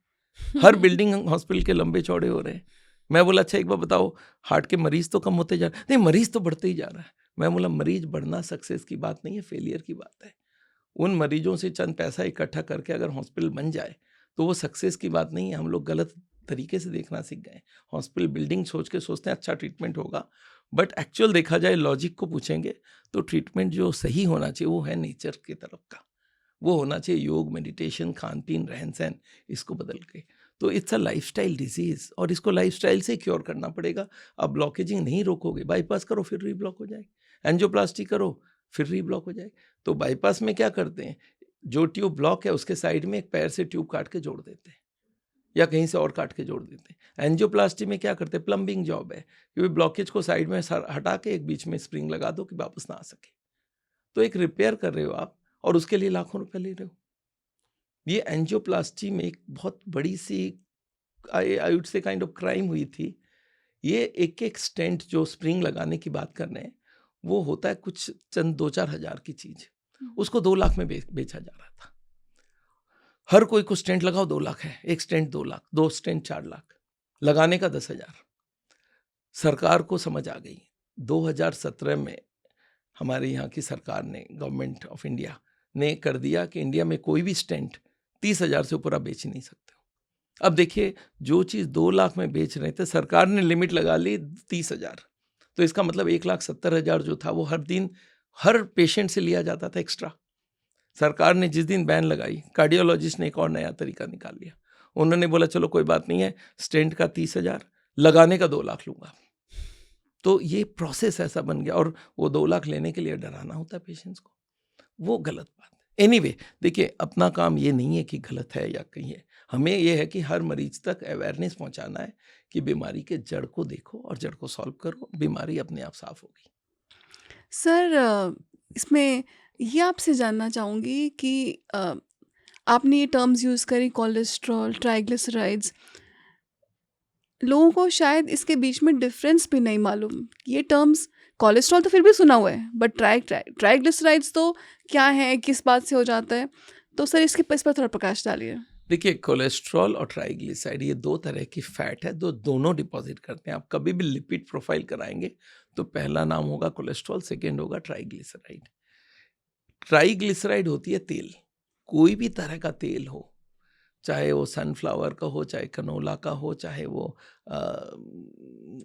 हर बिल्डिंग हॉस्पिटल के लंबे चौड़े हो रहे हैं। मैं बोला अच्छा एक बार बताओ, हार्ट के मरीज तो कम होते जा रहे हैं? नहीं, मरीज तो बढ़ते ही जा रहा है। मैं बोला मरीज बढ़ना सक्सेस की बात नहीं है, फेलियर की बात है। उन मरीजों से चंद पैसा इकट्ठा करके अगर हॉस्पिटल बन जाए तो वो सक्सेस की बात नहीं है। हम लोग गलत तरीके से देखना सीख गए। हॉस्पिटल बिल्डिंग सोच के सोचते हैं अच्छा ट्रीटमेंट होगा, बट एक्चुअल देखा जाए, लॉजिक को पूछेंगे तो ट्रीटमेंट जो सही होना चाहिए वो है नेचर की तरफ का। वो होना चाहिए योग, मेडिटेशन, खान पीन, रहन सहन, इसको बदल के। तो इट्स अ लाइफस्टाइल डिजीज, और इसको लाइफस्टाइल से क्योर करना पड़ेगा। अब ब्लॉकेजिंग नहीं रोकोगे, बाईपास करो फिर रीब्लॉक हो जाएगी, एंजियोप्लास्टी करो फिर रीब्लॉक हो जाएगी। तो बाईपास में क्या करते हैं, जो ट्यूब ब्लॉक है उसके साइड में एक पैर से ट्यूब काट के जोड़ देते हैं, या कहीं से और काट के जोड़ देते हैं। एंजियोप्लास्टी में क्या करते हैं, प्लम्बिंग जॉब है, क्योंकि ब्लॉकेज को साइड में हटा के एक बीच में स्प्रिंग लगा दो कि वापस ना आ सके। तो एक रिपेयर कर रहे हो आप, और उसके लिए लाखों रुपए ले रहे हो। ये एंजियोप्लास्टी में एक बहुत बड़ी सी I would say kind of crime हुई थी। ये एक स्टेंट जो स्प्रिंग लगाने की बात कर रहे हैं, वो होता है कुछ चंद 2-4 हज़ार की चीज, उसको 2 लाख में बेचा जा रहा था। हर कोई को स्टेंट लगाओ 2 लाख है, एक स्टेंट 2 लाख, 2 स्टेंट 4 लाख, लगाने का 10,000। सरकार को समझ आ गई। 2017 में हमारे यहाँ की सरकार ने, गवर्नमेंट ऑफ इंडिया ने कर दिया कि इंडिया में कोई भी स्टेंट 30,000 से ऊपर आप बेच नहीं सकते हो। अब देखिए, जो चीज़ 2 लाख में बेच रहे थे, सरकार ने लिमिट लगा ली 30,000। तो इसका मतलब 1,70,000 जो था वो हर दिन हर पेशेंट से लिया जाता था एक्स्ट्रा। सरकार ने जिस दिन बैन लगाई, कार्डियोलॉजिस्ट ने एक और नया तरीका निकाल लिया। उन्होंने बोला चलो कोई बात नहीं है, स्टेंट का 30,000, लगाने का 2 लाख लूंगा। तो ये प्रोसेस ऐसा बन गया, और वो 2 लाख लेने के लिए डराना होता है पेशेंट्स को, वो गलत बात है। एनीवे, देखिए अपना काम ये नहीं है कि गलत है या कहीं है, हमें ये है कि हर मरीज तक अवेयरनेस पहुंचाना है कि बीमारी के जड़ को देखो और जड़ को सॉल्व करो, बीमारी अपने आप साफ होगी। सर, इसमें ये आपसे जानना चाहूँगी कि आपने ये टर्म्स यूज़ करी, कोलेस्ट्रॉल, ट्राइग्लिसराइड्स। लोगों को शायद इसके बीच में डिफरेंस भी नहीं मालूम। ये टर्म्स, कोलेस्ट्रॉल तो फिर भी सुना हुआ है, बट ट्राइग्लिसराइड्स तो क्या है, किस बात से हो जाता है? तो सर इस पर थोड़ा प्रकाश डालिए। देखिए, कोलेस्ट्रॉल और ट्राइग्लिसराइड ये 2 तरह की फैट है, दोनों डिपॉजिट करते हैं। आप कभी भी लिपिड प्रोफाइल कराएंगे तो पहला नाम होगा कोलेस्ट्रॉल, सेकेंड होगा ट्राइग्लिसराइड। ट्राइग्लिसराइड होती है तेल, कोई भी तरह का तेल हो, चाहे वो सनफ्लावर का हो, चाहे कनोला का हो, चाहे वो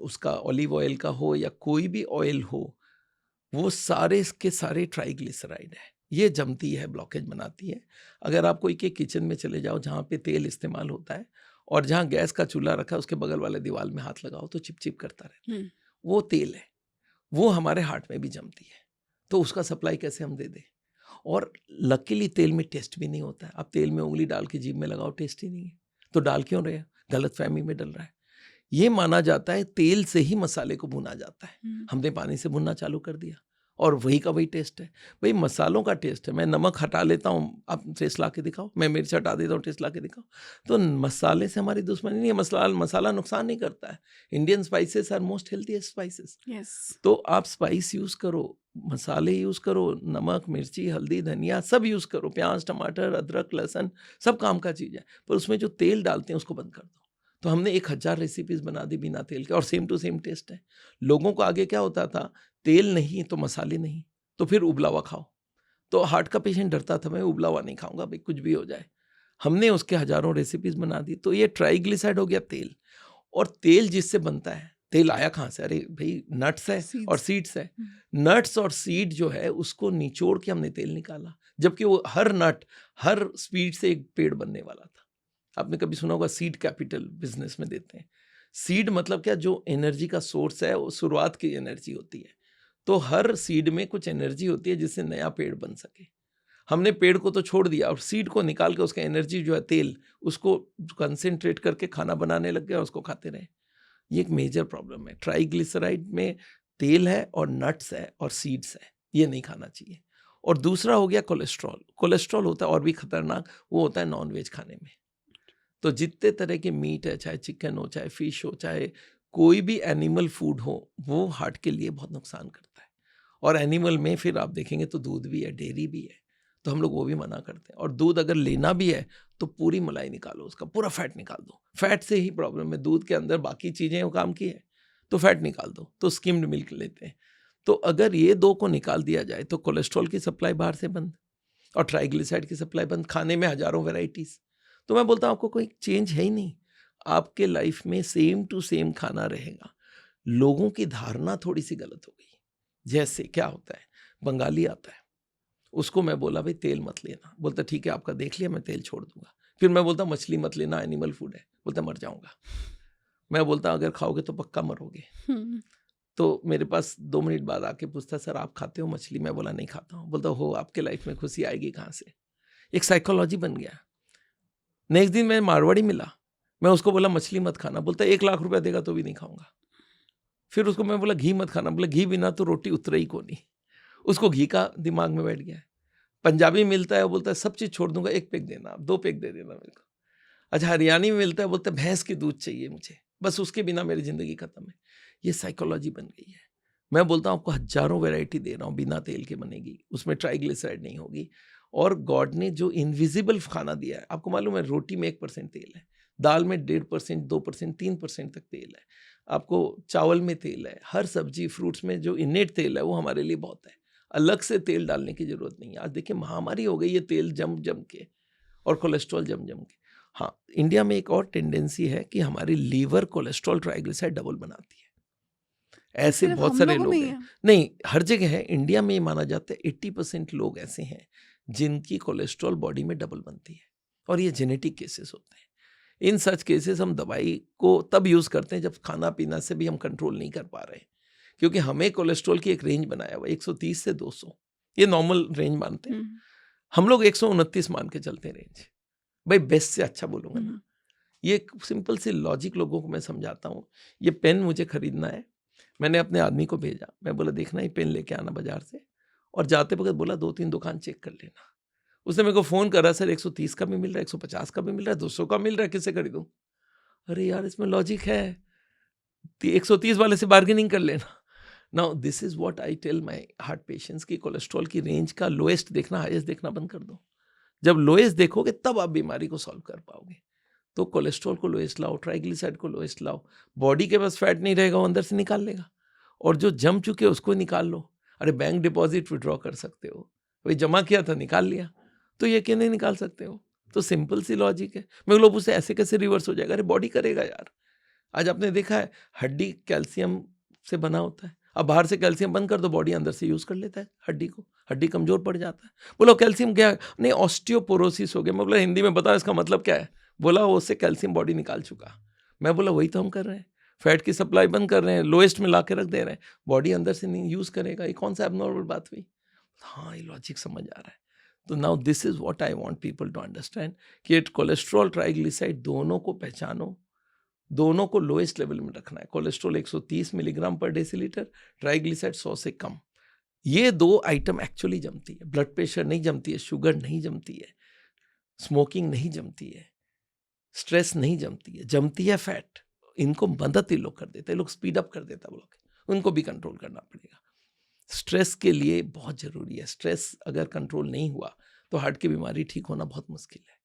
उसका ऑलिव ऑयल का हो, या कोई भी ऑयल हो, वो सारे के सारे ट्राइग्लिसराइड है। ये जमती है, ब्लॉकेज बनाती है। अगर आप कोई के किचन में चले जाओ जहाँ पे तेल इस्तेमाल होता है, और जहाँ गैस का चूल्हा रखा है उसके बगल वाले दीवार में हाथ लगाओ तो चिप चिप करता रहता है, वो तेल है। वो हमारे हार्ट में भी जमती है, तो उसका सप्लाई कैसे हम दे दें? और लकीली तेल में टेस्ट भी नहीं होता है। आप तेल में उंगली डाल के जीभ में लगाओ, टेस्ट ही नहीं है, तो डाल क्यों रहे? गलत फहमी में डल रहा है। ये माना जाता है तेल से ही मसाले को भुना जाता है, हमने पानी से भुनना चालू कर दिया, और वही का वही टेस्ट है। भाई मसालों का टेस्ट है, मैं नमक हटा लेता हूँ, आप टेस्ट ला के दिखाओ, मैं मिर्च हटा देता हूँ, टेस्ट ला के दिखाओ। तो मसाले से हमारी दुश्मनी नहीं है, मसाला नुकसान नहीं करता है। Indian spices are most healthiest spices. तो आप स्पाइस यूज़ करो, मसाले यूज़ करो, नमक, मिर्ची, हल्दी, धनिया सब यूज़ करो, प्याज, टमाटर, अदरक, लहसुन, सब काम का चीज़ है। पर उसमें जो तेल डालते हैं उसको बंद कर दो। तो हमने 1000 रेसिपीज़ बना दी बिना तेल के, और सेम टू सेम टेस्ट है। लोगों को आगे क्या होता था, तेल नहीं तो मसाले नहीं, तो फिर उबला हुआ खाओ। तो हार्ट का पेशेंट डरता था, मैं उबला हुआ नहीं खाऊंगा भाई, कुछ भी हो जाए। हमने उसके हज़ारों रेसिपीज़ बना दी। तो ये ट्राइग्लिसराइड हो गया तेल। और तेल जिससे बनता है, तेल आया कहाँ से? अरे भाई नट्स है और सीड्स है। नट्स और सीड जो है उसको निचोड़ के हमने तेल निकाला, जबकि वो हर नट, हर सीड से एक पेड़ बनने वाला था। आपने कभी सुना होगा सीड कैपिटल बिजनेस में देते हैं। सीड मतलब क्या, जो एनर्जी का सोर्स है वो शुरुआत की एनर्जी होती है। तो हर सीड में कुछ एनर्जी होती है जिससे नया पेड़ बन सके। हमने पेड़ को तो छोड़ दिया और सीड को निकाल के उसका एनर्जी जो है तेल, उसको कंसेंट्रेट करके खाना बनाने लग गया और उसको खाते रहे। ये एक मेजर प्रॉब्लम है। ट्राइग्लिसराइड में तेल है और नट्स है और सीड्स है, ये नहीं खाना चाहिए। और दूसरा हो गया कोलेस्ट्रॉल। कोलेस्ट्रॉल होता है और भी खतरनाक, वो होता है नॉनवेज खाने में। तो जितने तरह के मीट है, चाहे चिकन हो, चाहे फिश हो, चाहे कोई भी एनिमल फूड हो, वो हार्ट के लिए बहुत नुकसान करता है। और एनिमल में फिर आप देखेंगे तो दूध भी है, डेयरी भी है, तो हम लोग वो भी मना करते हैं। और दूध अगर लेना भी है तो पूरी मलाई निकालो, उसका पूरा फैट निकाल दो। फैट से ही प्रॉब्लम है, दूध के अंदर बाकी चीज़ें वो काम की है, तो फैट निकाल दो। तो स्किम्ड मिल्क लेते हैं। तो अगर ये दो को निकाल दिया जाए तो कोलेस्ट्रॉल की सप्लाई बाहर से बंद और ट्राइग्लिसराइड की सप्लाई बंद। खाने में हज़ारों वेराइटीज़। तो मैं बोलता हूँ आपको कोई चेंज है ही नहीं, आपके लाइफ में सेम टू सेम खाना रहेगा। लोगों की धारणा थोड़ी सी गलत हो गई। जैसे क्या होता है, बंगाली आता है, उसको मैं बोला भाई तेल मत लेना, बोलता ठीक है आपका देख लिया, मैं तेल छोड़ दूंगा। फिर मैं बोलता मछली मत लेना, एनिमल फूड है, बोलता मर जाऊंगा। मैं बोलता अगर खाओगे तो पक्का मरोगे। तो मेरे पास 2 मिनट बाद आके पूछता सर आप खाते हो मछली? मैं बोला नहीं खाता हूँ। बोलता हो आपके लाइफ में खुशी आएगी कहाँ से? एक साइकोलॉजी बन गया। नेक्स्ट दिन मैं मारवाड़ी मिला, मैं उसको बोला मछली मत खाना, बोलता 1 लाख रुपया देगा तो भी नहीं खाऊंगा। फिर उसको मैं बोला घी मत खाना, बोला घी बिना तो रोटी उतरे ही को नहीं। उसको घी का दिमाग में बैठ गया है। पंजाबी मिलता है, वो बोलता है सब चीज़ छोड़ दूंगा, 1 पैक देना, 2 पैक दे देना मेरे को। अच्छा हरियाणी में मिलता है, बोलता है भैंस की दूध चाहिए मुझे, बस उसके बिना मेरी ज़िंदगी खत्म है। ये साइकोलॉजी बन गई है। मैं बोलता हूँ आपको हज़ारों वैरायटी दे रहा हूँ, बिना तेल के बनेगी, उसमें ट्राइग्लिसराइड नहीं होगी। और गॉड ने जो इनविजिबल खाना दिया है, आपको मालूम है रोटी में 1% तेल है, दाल में 1.5%, 2%, 3% तक तेल है, आपको चावल में तेल है, हर सब्जी फ्रूट्स में जो इनेट तेल है वो हमारे लिए बहुत है। अलग से तेल डालने की ज़रूरत नहीं है। आज देखिए महामारी हो गई ये तेल जम जम के और कोलेस्ट्रॉल जम जम के। हाँ, इंडिया में एक और टेंडेंसी है कि हमारी लीवर कोलेस्ट्रॉल ट्राइग्लिसराइड डबल बनाती है। ऐसे बहुत सारे लोग हैं, नहीं हर जगह है। इंडिया में ये माना जाता है 80% लोग ऐसे हैं जिनकी कोलेस्ट्रॉल बॉडी में डबल बनती है, और ये जेनेटिक केसेस होते हैं। इन सच केसेस हम दवाई को तब यूज़ करते हैं जब खाना पीना से भी हम कंट्रोल नहीं कर पा रहे, क्योंकि हमें कोलेस्ट्रॉल की एक रेंज बनाया हुआ 130 से 200, ये नॉर्मल रेंज मानते हैं। हम लोग 129 मान के चलते हैं रेंज। भाई बेस्ट से अच्छा बोलूँगा ना। ये एक सिंपल सी लॉजिक लोगों को मैं समझाता हूँ। ये पेन मुझे खरीदना है, मैंने अपने आदमी को भेजा, मैं बोला देखना ये पेन लेके आना बाजार से, और जाते वक्त बोला 2-3 दुकान चेक कर लेना। उसने मेरे को फ़ोन करा, सर 130 का भी मिल रहा है, 150 का भी मिल रहा है, 200 का मिल रहा है, किससे खरीदूँ? अरे यार इसमें लॉजिक है, 130 वाले से बार्गेनिंग कर लेना। Now this is what I tell my heart patients की कोलेस्ट्रॉल की रेंज का लोएस्ट देखना, हाईएस्ट देखना बंद कर दो। जब लोएस्ट देखोगे तब आप बीमारी को सॉल्व कर पाओगे। तो कोलेस्ट्रॉल को लोएस्ट लाओ, ट्राइग्लिसराइड को लोएस्ट लाओ। बॉडी के पास फैट नहीं रहेगा, वो अंदर से निकाल लेगा, और जो जम चुके उसको निकाल लो। अरे बैंक डिपॉजिट विड्रॉ कर सकते हो, वही जमा किया था निकाल लिया, तो ये क्यों नहीं निकाल सकते हो? तो सिंपल सी लॉजिक है। मैं लोग उससे ऐसे कैसे रिवर्स हो जाएगा? अरे बॉडी करेगा यार। आज आपने देखा है हड्डी कैल्शियम से बना होता है, अब बाहर से कैल्शियम बंद कर दो, बॉडी अंदर से यूज़ कर लेता है हड्डी को, हड्डी कमज़ोर पड़ जाता है। बोलो कैल्शियम क्या? नहीं ऑस्टियोपोरोसिस हो गया। मैं बोला हिंदी में बताओ इसका मतलब क्या है? बोला वो उससे कैल्शियम बॉडी निकाल चुका। मैं बोला वही तो हम कर रहे हैं, फैट की सप्लाई बंद कर रहे हैं, लोएस्ट में ला के रख दे रहे हैं, बॉडी अंदर से नहीं यूज़ करेगा। ये कौन सा एबनॉर्मल बात हुई? हाँ ये लॉजिक समझ आ रहा है। तो now this is what I want people to understand कि कोलेस्ट्रॉल ट्राइग्लिसराइड दोनों को पहचानो, दोनों को लोएस्ट लेवल में रखना है। कोलेस्ट्रॉल 130 मिलीग्राम पर डेसीलीटर, ट्राइग्लिसराइड 100 से कम। ये 2 आइटम एक्चुअली जमती है। ब्लड प्रेशर नहीं जमती है, शुगर नहीं जमती है, स्मोकिंग नहीं जमती है, स्ट्रेस नहीं जमती है फैट। इनको मदद ही लोग कर देते हैं, लोग स्पीड अप कर देता है ब्लॉकेज, उनको भी कंट्रोल करना पड़ेगा। स्ट्रेस के लिए बहुत ज़रूरी है। स्ट्रेस अगर कंट्रोल नहीं हुआ तो हार्ट की बीमारी ठीक होना बहुत मुश्किल है।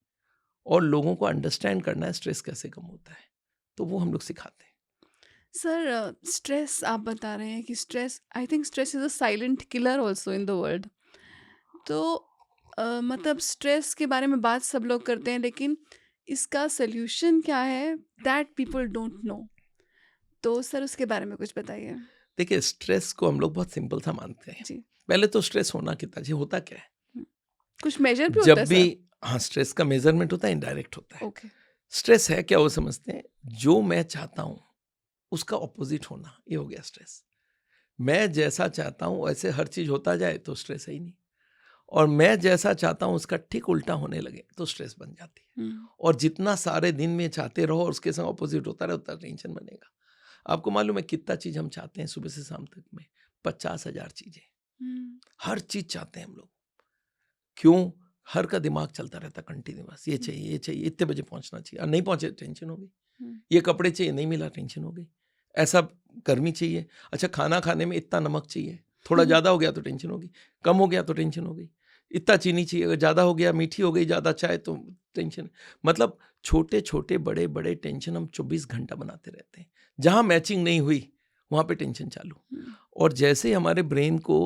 और लोगों को अंडरस्टैंड करना है स्ट्रेस कैसे कम होता है, तो वो हम लोग सिखाते हैं। सर, स्ट्रेस आप बता रहे हैं कि stress, I think stress is a silent killer also in the world. तो मतलब स्ट्रेस के बारे में बात सब लोग करते हैं, लेकिन इसका सल्यूशन क्या है दैट पीपल डोंट नो। तो सर उसके बारे में कुछ बताइए। देखिए, स्ट्रेस को हम लोग बहुत सिंपल सा मानते हैं। जी। पहले तो स्ट्रेस होना कितना चाहिए, होता क्या है? हम्म, कुछ मेजर भी होता जब है भी सर? हाँ, स्ट्रेस का मेजरमेंट होता है, इनडायरेक्ट होता है। ओके। स्ट्रेस है क्या, वो समझते हैं, जो मैं चाहता हूँ उसका ऑपोजिट होना, ये हो गया स्ट्रेस। मैं जैसा चाहता हूँ वैसे हर चीज होता जाए तो स्ट्रेस है ही नहीं, और मैं जैसा चाहता हूँ उसका ठीक उल्टा होने लगे तो स्ट्रेस बन जाती है। और जितना सारे दिन में चाहते रहो और उसके संग ऑपोजिट होता रहे, उतना टेंशन बनेगा। आपको मालूम है कितना चीज हम चाहते हैं सुबह से शाम तक में? 50,000 चीजें, हर चीज चाहते हैं हम लोग। क्यों? हर का दिमाग चलता रहता कंटिन्यूअस, ये चाहिए, ये चाहिए, इतने बजे पहुंचना चाहिए, और नहीं पहुंचे टेंशन हो गई। ये कपड़े चाहिए, नहीं मिला, टेंशन हो गई। ऐसा गर्मी चाहिए, अच्छा खाना खाने में इतना नमक चाहिए, थोड़ा ज़्यादा हो गया तो टेंशन होगी, कम हो गया तो टेंशन हो गई। इतना चीनी चाहिए, अगर ज़्यादा हो गया, मीठी हो गई, ज़्यादा चाय तो टेंशन। मतलब छोटे छोटे बड़े बड़े टेंशन हम 24 घंटा बनाते रहते हैं। जहाँ मैचिंग नहीं हुई वहाँ पे टेंशन चालू। और जैसे हमारे ब्रेन को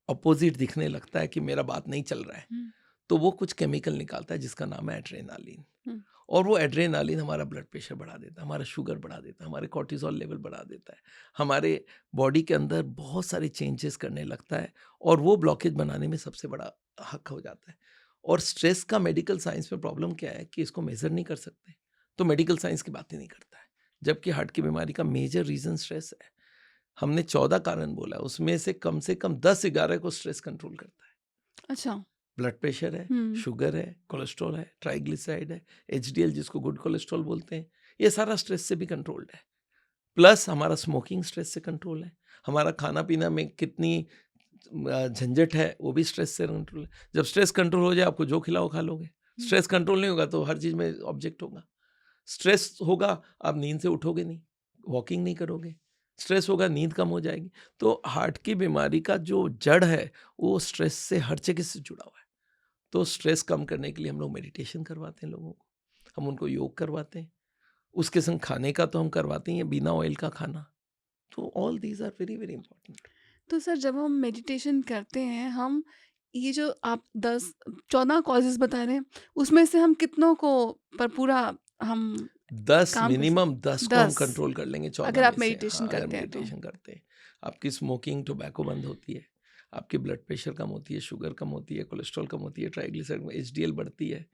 अपोजिट दिखने लगता है कि मेरा बात नहीं चल रहा है, तो वो कुछ केमिकल निकालता है जिसका नाम है एड्रेनालिन। और वो एड्रेनालिन हमारा ब्लड प्रेशर बढ़ा देता है, हमारा शुगर बढ़ा देता है, हमारे कॉर्टिसोल लेवल बढ़ा देता है, हमारे बॉडी के अंदर बहुत सारे चेंजेस करने लगता है, और वो ब्लॉकेज बनाने में सबसे बड़ा हक हो जाता है। और स्ट्रेस का मेडिकल साइंस में प्रॉब्लम क्या है कि इसको मेजर नहीं कर सकते, तो मेडिकल साइंस की बात ही नहीं करता है। जबकि हार्ट की बीमारी का मेजर रीज़न स्ट्रेस है। हमने 14 कारण बोला, उसमें से कम 10-11 को स्ट्रेस कंट्रोल करता है। अच्छा। ब्लड प्रेशर है, शुगर है, कोलेस्ट्रॉल है, ट्राइग्लिसराइड है, एचडीएल जिसको गुड कोलेस्ट्रॉल बोलते हैं, ये सारा स्ट्रेस से भी कंट्रोल्ड है। प्लस हमारा स्मोकिंग स्ट्रेस से कंट्रोल है, हमारा खाना पीना में कितनी झंझट है वो भी स्ट्रेस से कंट्रोल है। जब स्ट्रेस कंट्रोल हो जाए, आपको जो खिलाओ खा लोगे। स्ट्रेस कंट्रोल नहीं होगा तो हर चीज़ में ऑब्जेक्ट होगा। स्ट्रेस होगा, आप नींद से उठोगे नहीं, वॉकिंग नहीं करोगे। स्ट्रेस होगा, नींद कम हो जाएगी। तो हार्ट की बीमारी का जो जड़ है वो स्ट्रेस से हर जगह से जुड़ा हुआ है। तो स्ट्रेस कम करने के लिए हम लोग मेडिटेशन करवाते हैं लोगों को, हम उनको योग करवाते हैं, उसके संग खाने का तो हम करवाते ही हैं, बिना ऑयल का खाना। तो all these are very very important. तो सर जब हम मेडिटेशन करते हैं, हम ये जो आप 10-14 कॉजेज़ बता रहे हैं, उसमें से हम कितनों को पर पूरा हम 10 काम कर मिनिमम 10 को हम 10 कंट्रोल कर लेंगे 14 अगर में आप से। मेडिटेशन हाँ, अगर करते हैं तो? मेडिटेशन करते हैं, आपकी स्मोकिंग टोबैको बंद होती है, आपकी ब्लड प्रेशर कम होती है, शुगर कम होती है, कोलेस्ट्रॉल कम होती है, ट्राइग्लिसराइड एचडीएल बढ़ती है,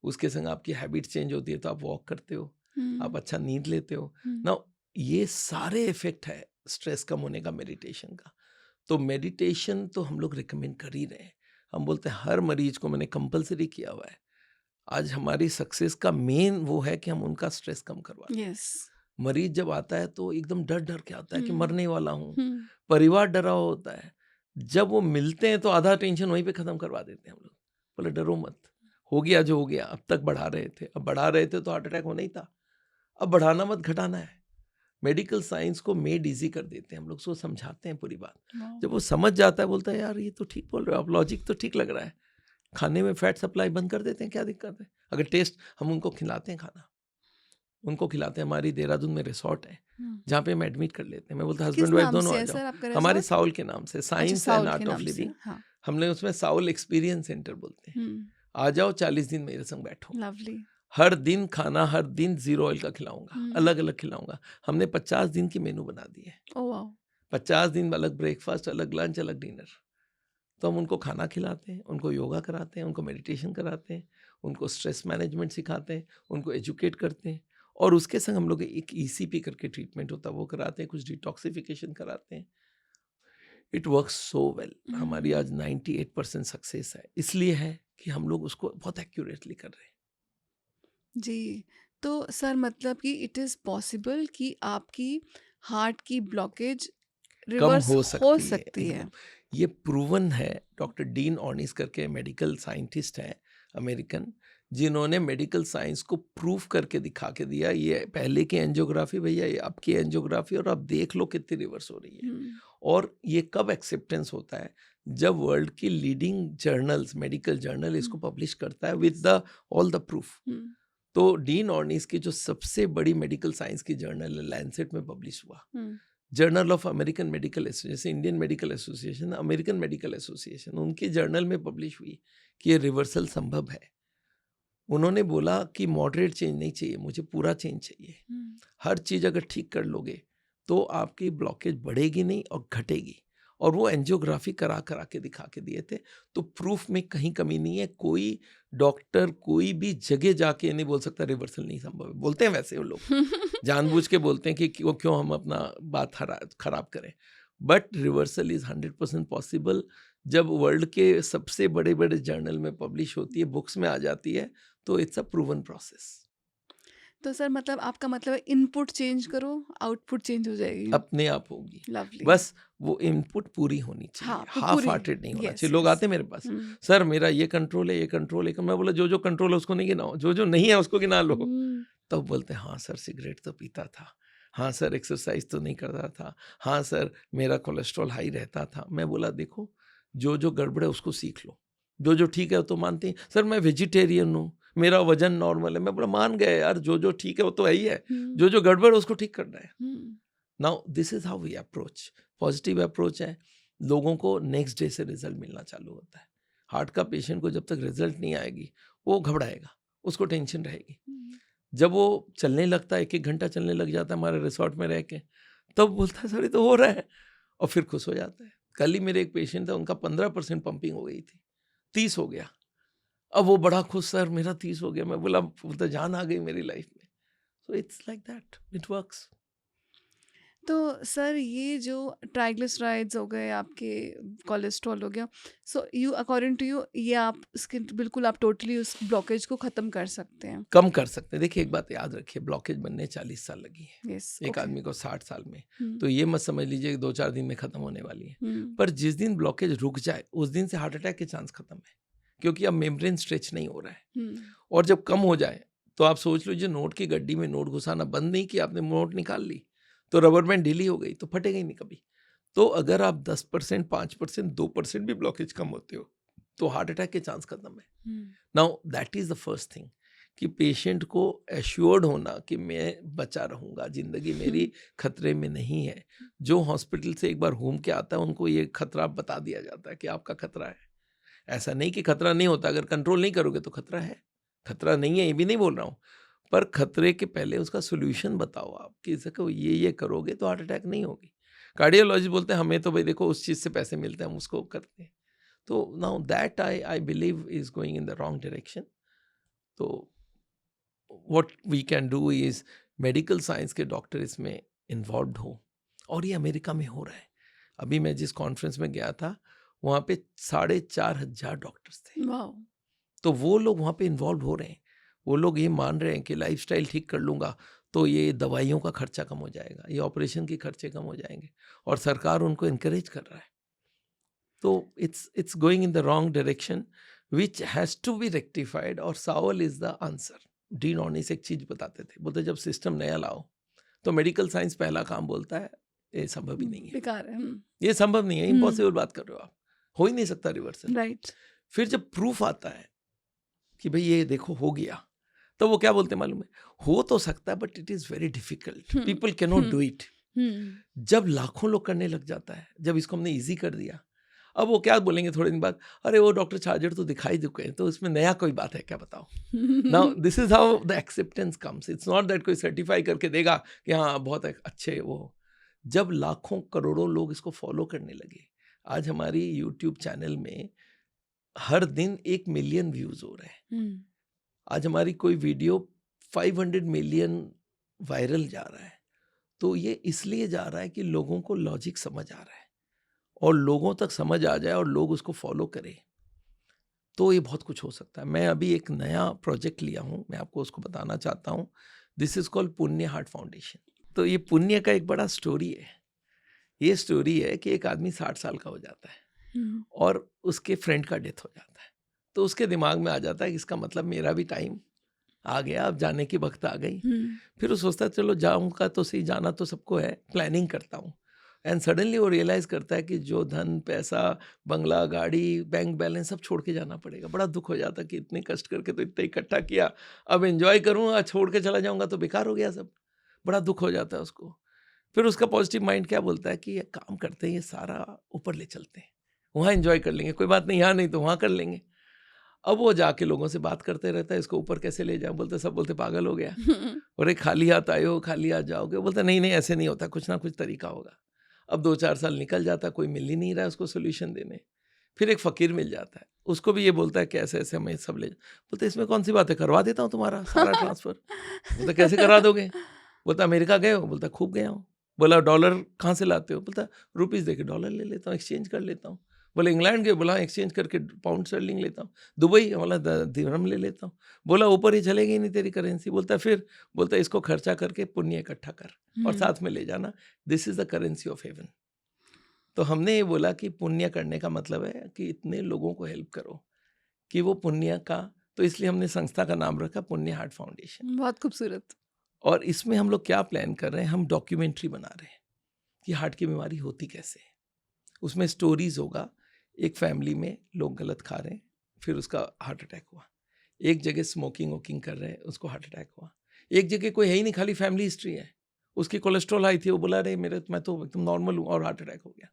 उसके संग आपकी हैबिट चेंज होती है, तो आप वॉक करते हो, आप अच्छा नींद लेते हो ना। ये सारे इफेक्ट है स्ट्रेस कम होने का मेडिटेशन का। तो मेडिटेशन तो हम लोग रिकमेंड कर ही रहे हैं। हम बोलते हैं हर मरीज को, मैंने कंपलसरी किया हुआ है। आज हमारी सक्सेस का मेन वो है कि हम उनका स्ट्रेस कम करवाएं। यस। मरीज जब आता है तो एकदम डर डर के आता है कि मरने वाला हूँ, हम्म। परिवार डरा हुआ होता है। जब वो मिलते हैं तो आधा टेंशन वहीं पे खत्म करवा देते हैं हम लोग। बोले डरो मत, हो गया जो हो गया, अब तक बढ़ा रहे थे, अब बढ़ा रहे थे तो हार्ट अटैक होना ही था, अब बढ़ाना मत घटाना है। मेडिकल साइंस को मेड इजी कर देते हैं हम लोग, उसको समझाते हैं पूरी बात। जब वो समझ जाता है, बोलता है यार ये तो ठीक बोल रहे हो आप, लॉजिक तो ठीक लग रहा है, खाने में फैट सप्लाई बंद कर देते हैं, क्या दिक्कत है। अगर टेस्ट, हम उनको खिलाते हैं खाना, उनको खिलाते हैं। हमारी देहरादून में रिसोर्ट है जहाँ पे हम एडमिट कर लेते हैं। मैं बोलता किस हस्बैंड वाइफ नाम दोनों से आ है जाओ। सर आपका हमारे रिसॉर्ट? साउल के नाम से, अच्छा, साइंस एंड साउल के आर्ट ऑफ नाम से। लिविंग। हाँ। हमने उसमें साउल एक्सपीरियंस सेंटर बोलते हैं। आ जाओ, 40 दिन मेरे संग बैठो, लवली। हर दिन खाना, हर दिन 0 ऑयल का खिलाऊंगा, अलग अलग खिलाऊंगा। हमने 50 दिन की मेनू बना दी है। Oh wow. 50 दिन अलग ब्रेकफास्ट, अलग लंच, अलग डिनर। तो हम उनको खाना खिलाते हैं, उनको योगा कराते हैं, उनको मेडिटेशन कराते हैं, उनको स्ट्रेस मैनेजमेंट सिखाते हैं, उनको एजुकेट करते हैं। और उसके संग हम लोग एक ईसीपी करके ट्रीटमेंट होता है वो कराते हैं, कुछ डिटॉक्सिफिकेशन कराते हैं। It works so well. हमारी आज 98% सक्सेस है, इसलिए है कि हम लोग उसको बहुत एक्यूरेटली कर रहे हैं। जी। तो सर मतलब कि इट इज़ पॉसिबल कि आपकी हार्ट की ब्लॉकेज रिवर्स हो सकती सकती है। ये प्रूवन है। डॉक्टर डीन ऑर्निस करके मेडिकल साइंटिस्ट हैं अमेरिकन, जिन्होंने मेडिकल साइंस को प्रूव करके दिखा के दिया। ये पहले की एंजियोग्राफी भैया, ये अब की एंजियोग्राफी, और अब देख लो कितनी रिवर्स हो रही है। और ये कब एक्सेप्टेंस होता है? जब वर्ल्ड की लीडिंग जर्नल्स, मेडिकल जर्नल इसको पब्लिश करता है with the all the proof. तो डीन ऑर्निस की जो सबसे बड़ी मेडिकल साइंस की जर्नल है, लैंसेट में पब्लिश हुआ। Journal of American Medical Association, जैसे Indian Medical Association, American Medical Association, उनकी जर्नल में पब्लिश हुई कि ये रिवर्सल संभव है। उन्होंने बोला कि मॉडरेट चेंज नहीं चाहिए, मुझे पूरा चेंज चाहिए। हर चीज़ अगर ठीक कर लोगे तो आपकी ब्लॉकेज बढ़ेगी नहीं और घटेगी। और वो एंजियोग्राफी करा के दिखा के दिए थे। तो प्रूफ में कहीं कमी नहीं है। कोई डॉक्टर कोई भी जगह जाके नहीं बोल सकता रिवर्सल नहीं संभव है। बोलते हैं वैसे वो लोग जानबूझ के बोलते हैं कि क्यों हम अपना बात खराब करें। But reversal is 100% possible. जब वर्ल्ड के सबसे बड़े बड़े जर्नल में पब्लिश होती है, बुक्स में आ जाती है, तो इट्स अ प्रूवन प्रोसेस। तो सर मतलब आपका मतलब है इनपुट चेंज करो, आउटपुट चेंज हो जाएगी, अपने आप होगी। लवली। बस वो इनपुट पूरी होनी चाहिए, हाँ, हाफ हार्टेड नहीं होना yes, चाहिए। लोग yes. आते मेरे पास, सर मेरा ये कंट्रोल है, ये कंट्रोल है। मैं बोला जो जो कंट्रोल है उसको नहीं गिनाओ, जो जो नहीं है उसको गिना लो। तब बोलते हाँ सर सिगरेट तो पीता था, हाँ सर एक्सरसाइज तो नहीं करता था, हाँ सर मेरा कोलेस्ट्रॉल हाई रहता था। मैं बोला देखो जो जो गड़बड़ है उसको सीख लो, जो जो ठीक है वो तो मानते हैं। सर मैं वेजिटेरियन हूँ, मेरा वजन नॉर्मल है। मैं बोला मान गए यार, जो जो ठीक है वो तो है ही है, जो जो गड़बड़ है उसको ठीक करना है। Now this is how we approach. Positive approach है। लोगों को नेक्स्ट डे से रिजल्ट मिलना चालू होता है। हार्ट का पेशेंट को जब तक रिजल्ट नहीं आएगी वो घबराएगा, उसको टेंशन रहेगी। जब वो चलने लगता है, 1-1 घंटा चलने लग जाता है हमारे रिसोर्ट में रह के, तब बोलता है सर ये तो हो रहा है, और फिर खुश हो जाता है। कल ही मेरे एक पेशेंट था, उनका 15% पंपिंग हो गई थी, 30 हो गया। अब वो बड़ा खुश, सर मेरा 30 हो गया। मैं बोला तो जान आ गई मेरी लाइफ में। So it's like that, it works. तो सर ये जो ट्राइग्लिसराइड्स हो गए, आपके कोलेस्ट्रॉल हो गया, so you according to you ये आप इसके बिल्कुल आप टोटली उस ब्लॉकेज को ख़त्म कर सकते हैं? कम कर सकते हैं। देखिए एक बात याद रखिए, ब्लॉकेज बनने 40 साल लगी है। यस, एक आदमी को 60 साल में। तो ये मत समझ लीजिए कि 2-4 दिन में ख़त्म होने वाली है। पर जिस दिन ब्लॉकेज रुक जाए उस दिन से हार्ट अटैक के चांस ख़त्म है, क्योंकि अब मेम्ब्रेन स्ट्रेच नहीं हो रहा है। और जब कम हो जाए तो आप सोच लीजिए, नोट की गड्डी में नोट घुसाना बंद नहीं किया आपने, नोट निकाल ली तो रबर बैंड ढीली हो गई तो फटेगा ही नहीं कभी। तो अगर आप 10%, 5%, 2% भी ब्लॉकेज कम होते हो तो हार्ट अटैक के चांस खत्म है। Now that is the first thing, कि पेशेंट को एश्योर्ड होना कि मैं बचा रहूंगा, जिंदगी मेरी खतरे में नहीं है। जो हॉस्पिटल से एक बार घूम के आता है उनको ये खतरा बता दिया जाता है कि आपका खतरा है। ऐसा नहीं कि खतरा नहीं होता, अगर कंट्रोल नहीं करोगे तो खतरा है। खतरा नहीं है ये भी नहीं बोल रहा हूँ, पर खतरे के पहले उसका सोल्यूशन बताओ आप कि इसको ये करोगे तो हार्ट अटैक नहीं होगी। कार्डियोलॉजिस्ट बोलते हैं हमें तो भाई देखो उस चीज़ से पैसे मिलते हैं हम उसको करते हैं। तो now that I believe is going in the wrong direction. तो what we can do is medical science के डॉक्टर इसमें इन्वॉल्व हो, और ये अमेरिका में हो रहा है। अभी मैं जिस कॉन्फ्रेंस में गया था वहाँ पे 4,500 डॉक्टर्स थे। तो वो लोग वहाँ पे इन्वॉल्व हो रहे हैं। वो लोग ये मान रहे हैं कि लाइफस्टाइल ठीक कर लूँगा तो ये दवाइयों का खर्चा कम हो जाएगा, ये ऑपरेशन के खर्चे कम हो जाएंगे, और सरकार उनको इनकरेज कर रहा है। तो it's going in the wrong direction which has to be rectified, और SAAOL is the answer. Dean Ornish एक चीज़ बताते थे, बोलते जब सिस्टम नया लाओ तो मेडिकल साइंस पहला काम बोलता है ये संभव ही नहीं है, बेकार है, ये संभव नहीं है, इम्पॉसिबल बात कर रहे हो आप, हो ही नहीं सकता रिवर्सल। राइट। फिर जब प्रूफ आता है कि भाई ये देखो हो गया, तो वो क्या बोलते हैं मालूम है, हो तो सकता है but it is very difficult, people can not do it. जब लाखों लोग करने लग जाता है, जब इसको हमने इजी कर दिया, अब वो क्या बोलेंगे थोड़े दिन बाद, अरे वो डॉक्टर चार्जर तो दिखाई चुके हैं, तो इसमें नया कोई बात है क्या बताओ। Now this is how the acceptance comes. It's not that कोई सर्टिफाई करके देगा कि हाँ बहुत अच्छे वो। जब लाखों करोड़ों लोग इसको फॉलो करने लगे, आज हमारी यूट्यूब चैनल में हर दिन 1 मिलियन व्यूज हो रहे हैं। आज हमारी कोई वीडियो 500 मिलियन वायरल जा रहा है। तो ये इसलिए जा रहा है कि लोगों को लॉजिक समझ आ रहा है, और लोगों तक समझ आ जाए और लोग उसको फॉलो करें, तो ये बहुत कुछ हो सकता है। मैं अभी एक नया प्रोजेक्ट लिया हूँ, मैं आपको उसको बताना चाहता हूँ। दिस इज़ कॉल्ड पुण्य हार्ट फाउंडेशन। तो ये पुण्य का एक बड़ा स्टोरी है ये स्टोरी है कि एक आदमी 60 साल का हो जाता है और उसके फ्रेंड का डेथ हो जाता है, तो उसके दिमाग में आ जाता है कि इसका मतलब मेरा भी टाइम आ गया, अब जाने की वक्त आ गई। फिर वो सोचता है चलो जाऊंगा तो सही, जाना तो सबको है, प्लानिंग करता हूँ। एंड सडनली वो रियलाइज करता है कि जो धन, पैसा, बंगला, गाड़ी, बैंक बैलेंस सब छोड़ के जाना पड़ेगा। बड़ा दुख हो जाता है कि इतने कष्ट करके तो इतना इकट्ठा किया, अब एंजॉय करूँगा, छोड़ के चला जाऊँगा तो बेकार हो गया सब। बड़ा दुख हो जाता है उसको। फिर उसका पॉजिटिव माइंड क्या बोलता है कि ये काम करते हैं, ये सारा ऊपर ले चलते हैं, वहाँ एंजॉय कर लेंगे, कोई बात नहीं, यहाँ नहीं तो वहाँ कर लेंगे। अब वो जाके लोगों से बात करते रहता है, इसको ऊपर कैसे ले जाऊं, बोलते सब बोलते पागल हो गया, और एक खाली हाथ आए हो, खाली हाथ जाओगे, बोलते नहीं नहीं ऐसे नहीं होता, कुछ ना कुछ तरीका होगा। अब 2-4 साल निकल जाता, कोई मिल ही नहीं रहा है उसको सोल्यूशन देने। फिर एक फ़कीर मिल जाता है, उसको भी ये बोलता है कि ऐसे ऐसे हमें सब ले, बोलते इसमें कौन सी बात है, करवा देता हूँ तुम्हारा सारा ट्रांसफ़र। बोलता कैसे करा दोगे? बोलता अमेरिका गए हो? बोलता खूब गया हूँ। बोला डॉलर कहाँ से लाते हो? बोलता रुपीज़ दे के डॉलर ले लेता हूँ, एक्सचेंज कर लेता हूँ। बोला इंग्लैंड गए? बोला एक्सचेंज करके पाउंड स्टर्लिंग लेता हूँ। दुबई? बोला दिरहम ले लेता हूँ। बोला ऊपर ही चलेगी नहीं तेरी करेंसी। बोलता फिर? बोलता इसको खर्चा करके पुण्य इकट्ठा कर और साथ में ले जाना, this is the currency of haven. तो हमने ये बोला कि पुण्य करने का मतलब है कि इतने लोगों को हेल्प करो कि वो पुण्य का, तो इसलिए हमने संस्था का नाम रखा पुण्य हार्ट फाउंडेशन। बहुत खूबसूरत। और इसमें हम लोग क्या प्लान कर रहे हैं, हम डॉक्यूमेंट्री बना रहे हैं कि हार्ट की बीमारी होती कैसे है। उसमें स्टोरीज होगा, एक फैमिली में लोग गलत खा रहे हैं, फिर उसका हार्ट अटैक हुआ। एक जगह स्मोकिंग वोकिंग कर रहे हैं, उसको हार्ट अटैक हुआ। एक जगह कोई है ही नहीं, खाली फैमिली हिस्ट्री है, उसकी कोलेस्ट्रॉल हाई थी, वो बोला रहे मैं तो एकदम नॉर्मल हूँ और हार्ट अटैक हो गया।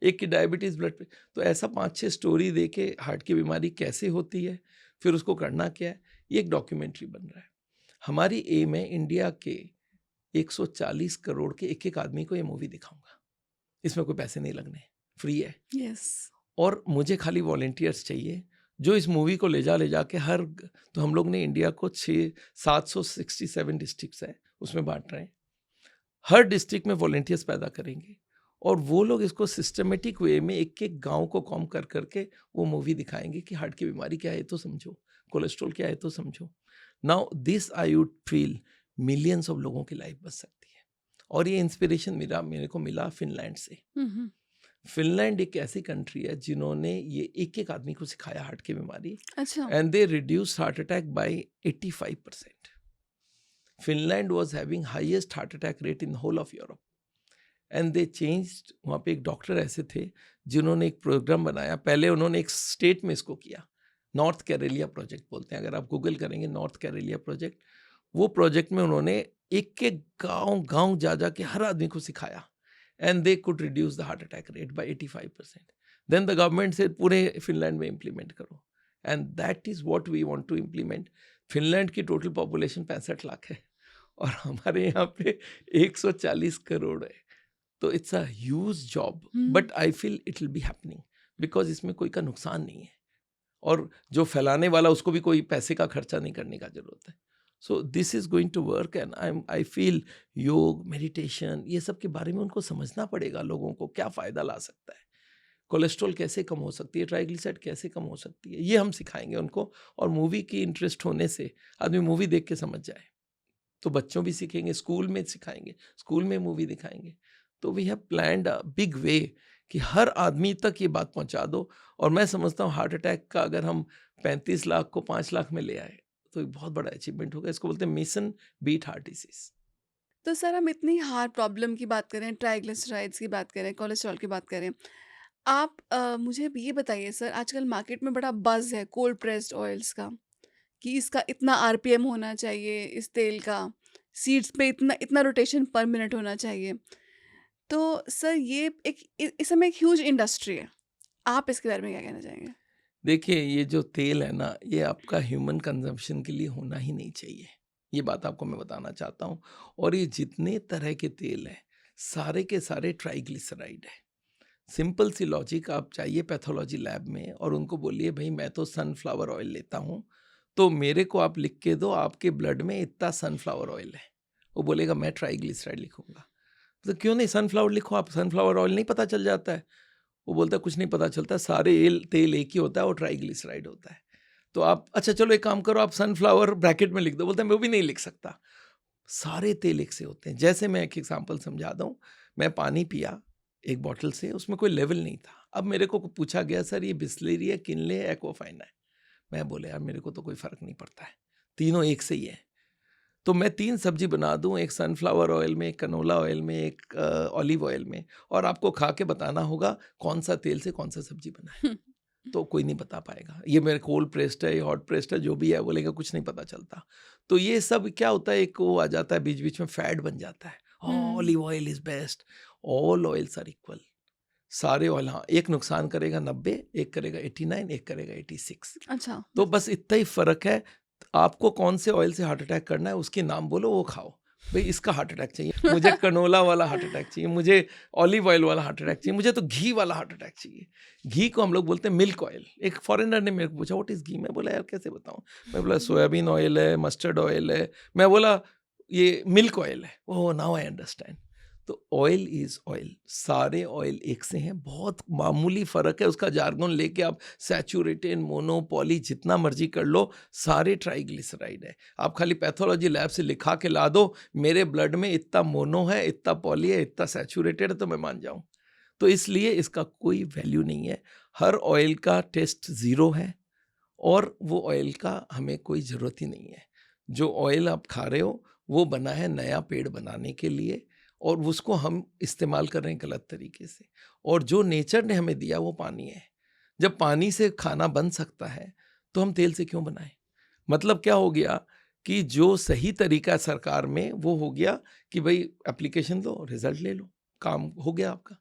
एक की डायबिटीज़, ब्लड प्रेशर। तो ऐसा 5-6 स्टोरी दे के हार्ट की बीमारी कैसे होती है, फिर उसको करना क्या है, ये एक डॉक्यूमेंट्री बन रहा है। हमारी एम है इंडिया के 140 करोड़ के एक एक आदमी को ये मूवी दिखाऊंगा। इसमें कोई पैसे नहीं लगने, फ्री है। यस। और मुझे खाली वॉलेंटियर्स चाहिए जो इस मूवी को ले जा के तो हम लोग ने इंडिया को 767 डिस्ट्रिक्ट्स है उसमें बांट रहे हैं। हर डिस्ट्रिक्ट में वॉलेंटियर्स पैदा करेंगे और वो लोग इसको सिस्टमेटिक वे में एक एक गांव को कॉम कर करके वो मूवी दिखाएंगे कि हार्ट की बीमारी क्या है तो समझो, कोलेस्ट्रॉल क्या है तो समझो। Now this I would feel millions of लोगों की लाइफ बच सकती है। और ये इंस्पिरेशन मेरे को मिला फिनलैंड से। फिनलैंड एक ऐसी कंट्री है जिन्होंने ये एक एक आदमी को सिखाया हार्ट की बीमारी। अच्छा। And they reduce heart attack by 85%। Finland was having highest heart attack rate in whole of Europe. And they changed. वहाँ पे एक डॉक्टर ऐसे थे जिन्होंने एक प्रोग्राम बनाया। पहले उन्होंने एक स्टेट में इसको किया, नॉर्थ कैरेलिया प्रोजेक्ट बोलते हैं, अगर आप गूगल करेंगे नॉर्थ कैरेलिया प्रोजेक्ट। वो प्रोजेक्ट में उन्होंने एक एक गांव जा के हर आदमी को सिखाया and they could reduce the heart attack rate by 85%. Then the government said पूरे फिनलैंड में implement करो, and that is what we want to implement. Finland की टोटल पॉपुलेशन 65 लाख है और हमारे यहाँ पे 140 करोड़ है। तो it's a huge job, but I feel it will be happening because इसमें कोई का नुकसान नहीं है और जो फैलाने वाला उसको भी कोई पैसे का खर्चा नहीं करने का जरूरत है। So this is going to work and I feel yoga, meditation, ये सब के बारे में उनको समझना पड़ेगा, लोगों को क्या फ़ायदा ला सकता है, कोलेस्ट्रॉल कैसे कम हो सकती है, ट्राइग्लिसराइड कैसे कम हो सकती है, ये हम सिखाएंगे उनको। और मूवी की इंटरेस्ट होने से आदमी मूवी देख के समझ जाए तो बच्चों भी सीखेंगे, स्कूल में सिखाएंगे, स्कूल में मूवी दिखाएंगे। तो we have planned a big way कि हर आदमी तक ये बात पहुंचा दो। और मैं समझता हूँ हार्ट अटैक का अगर हम 35 लाख को 5 लाख में ले आए तो एक बहुत बड़ा अचीवमेंट होगा। इसको बोलते हैं मिशन बीट हार्ट डिसीज। तो सर हम इतनी हार्ट प्रॉब्लम की बात करें, ट्राइग्लिसराइड्स की बात करें, कोलेस्ट्रॉल की बात करें, आप मुझे ये बताइए सर, आजकल मार्केट में बड़ा बज़ है कोल्ड प्रेस्ड ऑयल्स का कि इसका इतना आरपीएम होना चाहिए, इस तेल का सीड्स पे इतना इतना रोटेशन पर मिनट होना चाहिए। तो सर ये इस समय एक ह्यूज इंडस्ट्री है, आप इसके बारे में क्या कहना चाहेंगे? देखिए ये जो तेल है ना, ये आपका ह्यूमन कंजम्पशन के लिए होना ही नहीं चाहिए, ये बात आपको मैं बताना चाहता हूँ। और ये जितने तरह के तेल हैं सारे के सारे ट्राइग्लिसराइड है। सिंपल सी लॉजिक, आप चाहिए पैथोलॉजी लैब में और उनको बोलिए भाई मैं तो सनफ्लावर ऑयल लेता हूँ, तो मेरे को आप लिख के दो आपके ब्लड में इतना सनफ्लावर ऑयल है। वो बोलेगा मैं ट्राइग्लिसराइड लिखूंगा। तो क्यों नहीं सनफ्लावर लिखो, आप सनफ्लावर ऑयल नहीं पता चल जाता है? वो बोलता है कुछ नहीं पता चलता, सारे तेल एक ही होता है और ट्राइग्लिसराइड होता है। तो आप अच्छा चलो एक काम करो, आप सनफ्लावर ब्रैकेट में लिख दो। बोलता है मैं भी नहीं लिख सकता, सारे तेल एक से होते हैं। जैसे मैं एक एग्जांपल समझा दूँ, मैं पानी पिया एक बॉटल से, उसमें कोई लेवल नहीं था। अब मेरे को पूछा गया सर ये बिस्लेरी है, किनले है, एक्वाफाइन है। मैं बोले यार मेरे को तो कोई फ़र्क नहीं पड़ता है, तीनों एक से ही है। तो मैं 3 सब्जी बना दूं, एक सनफ्लावर ऑयल में, एक कनोला ऑयल में, एक ऑलिव ऑयल में, और आपको खा के बताना होगा कौन सा तेल से कौन सा सब्जी बना है। तो कोई नहीं बता पाएगा, ये मेरे कोल्ड प्रेस्ड है, ये हॉट प्रेस्ड है, जो भी है बोलेगा, कुछ नहीं पता चलता। तो ये सब क्या होता है, एक वो आ जाता है बीच बीच में, फैट बन जाता है, olive oil is best, all oils are equal, सारे ऑयल। हाँ, एक नुकसान करेगा 90, एक करेगा 89, एक करेगा 86। अच्छा, तो बस इतना ही फर्क है। आपको कौन से ऑयल से हार्ट अटैक करना है, उसके नाम बोलो, वो खाओ। भाई इसका हार्ट अटैक चाहिए, मुझे कनोला वाला हार्ट अटैक चाहिए, मुझे ऑलिव ऑयल वाला हार्ट अटैक चाहिए, मुझे तो घी वाला हार्ट अटैक चाहिए। घी को हम लोग बोलते हैं मिल्क ऑयल। एक फॉरेनर ने मेरे को पूछा व्हाट इज घी, मैं बोला यार कैसे बताऊं, मैं बोला सोयाबीन ऑयल है, मस्टर्ड ऑयल है, मैं बोला ये मिल्क ऑयल है। ओह नाउ आई अंडरस्टैंड। तो ऑयल इज ऑयल, सारे ऑयल एक से हैं, बहुत मामूली फ़र्क है। उसका जार्गन लेके आप सैचुरेटेड, मोनो, पॉली जितना मर्जी कर लो, सारे ट्राइग्लिसराइड है। आप खाली पैथोलॉजी लैब से लिखा के ला दो मेरे ब्लड में इतना मोनो है, इतना पॉली है, इतना सैचुरेटेड है, तो मैं मान जाऊं। तो इसलिए इसका कोई वैल्यू नहीं है। हर ऑयल का टेस्ट ज़ीरो है, और वो ऑयल का हमें कोई ज़रूरत ही नहीं है। जो ऑयल आप खा रहे हो वो बना है नया पेड़ बनाने के लिए, और उसको हम इस्तेमाल कर रहे हैं गलत तरीके से। और जो नेचर ने हमें दिया वो पानी है। जब पानी से खाना बन सकता है तो हम तेल से क्यों बनाएं? मतलब क्या हो गया कि जो सही तरीका सरकार में वो हो गया कि भाई एप्लीकेशन दो, रिजल्ट ले लो, काम हो गया आपका।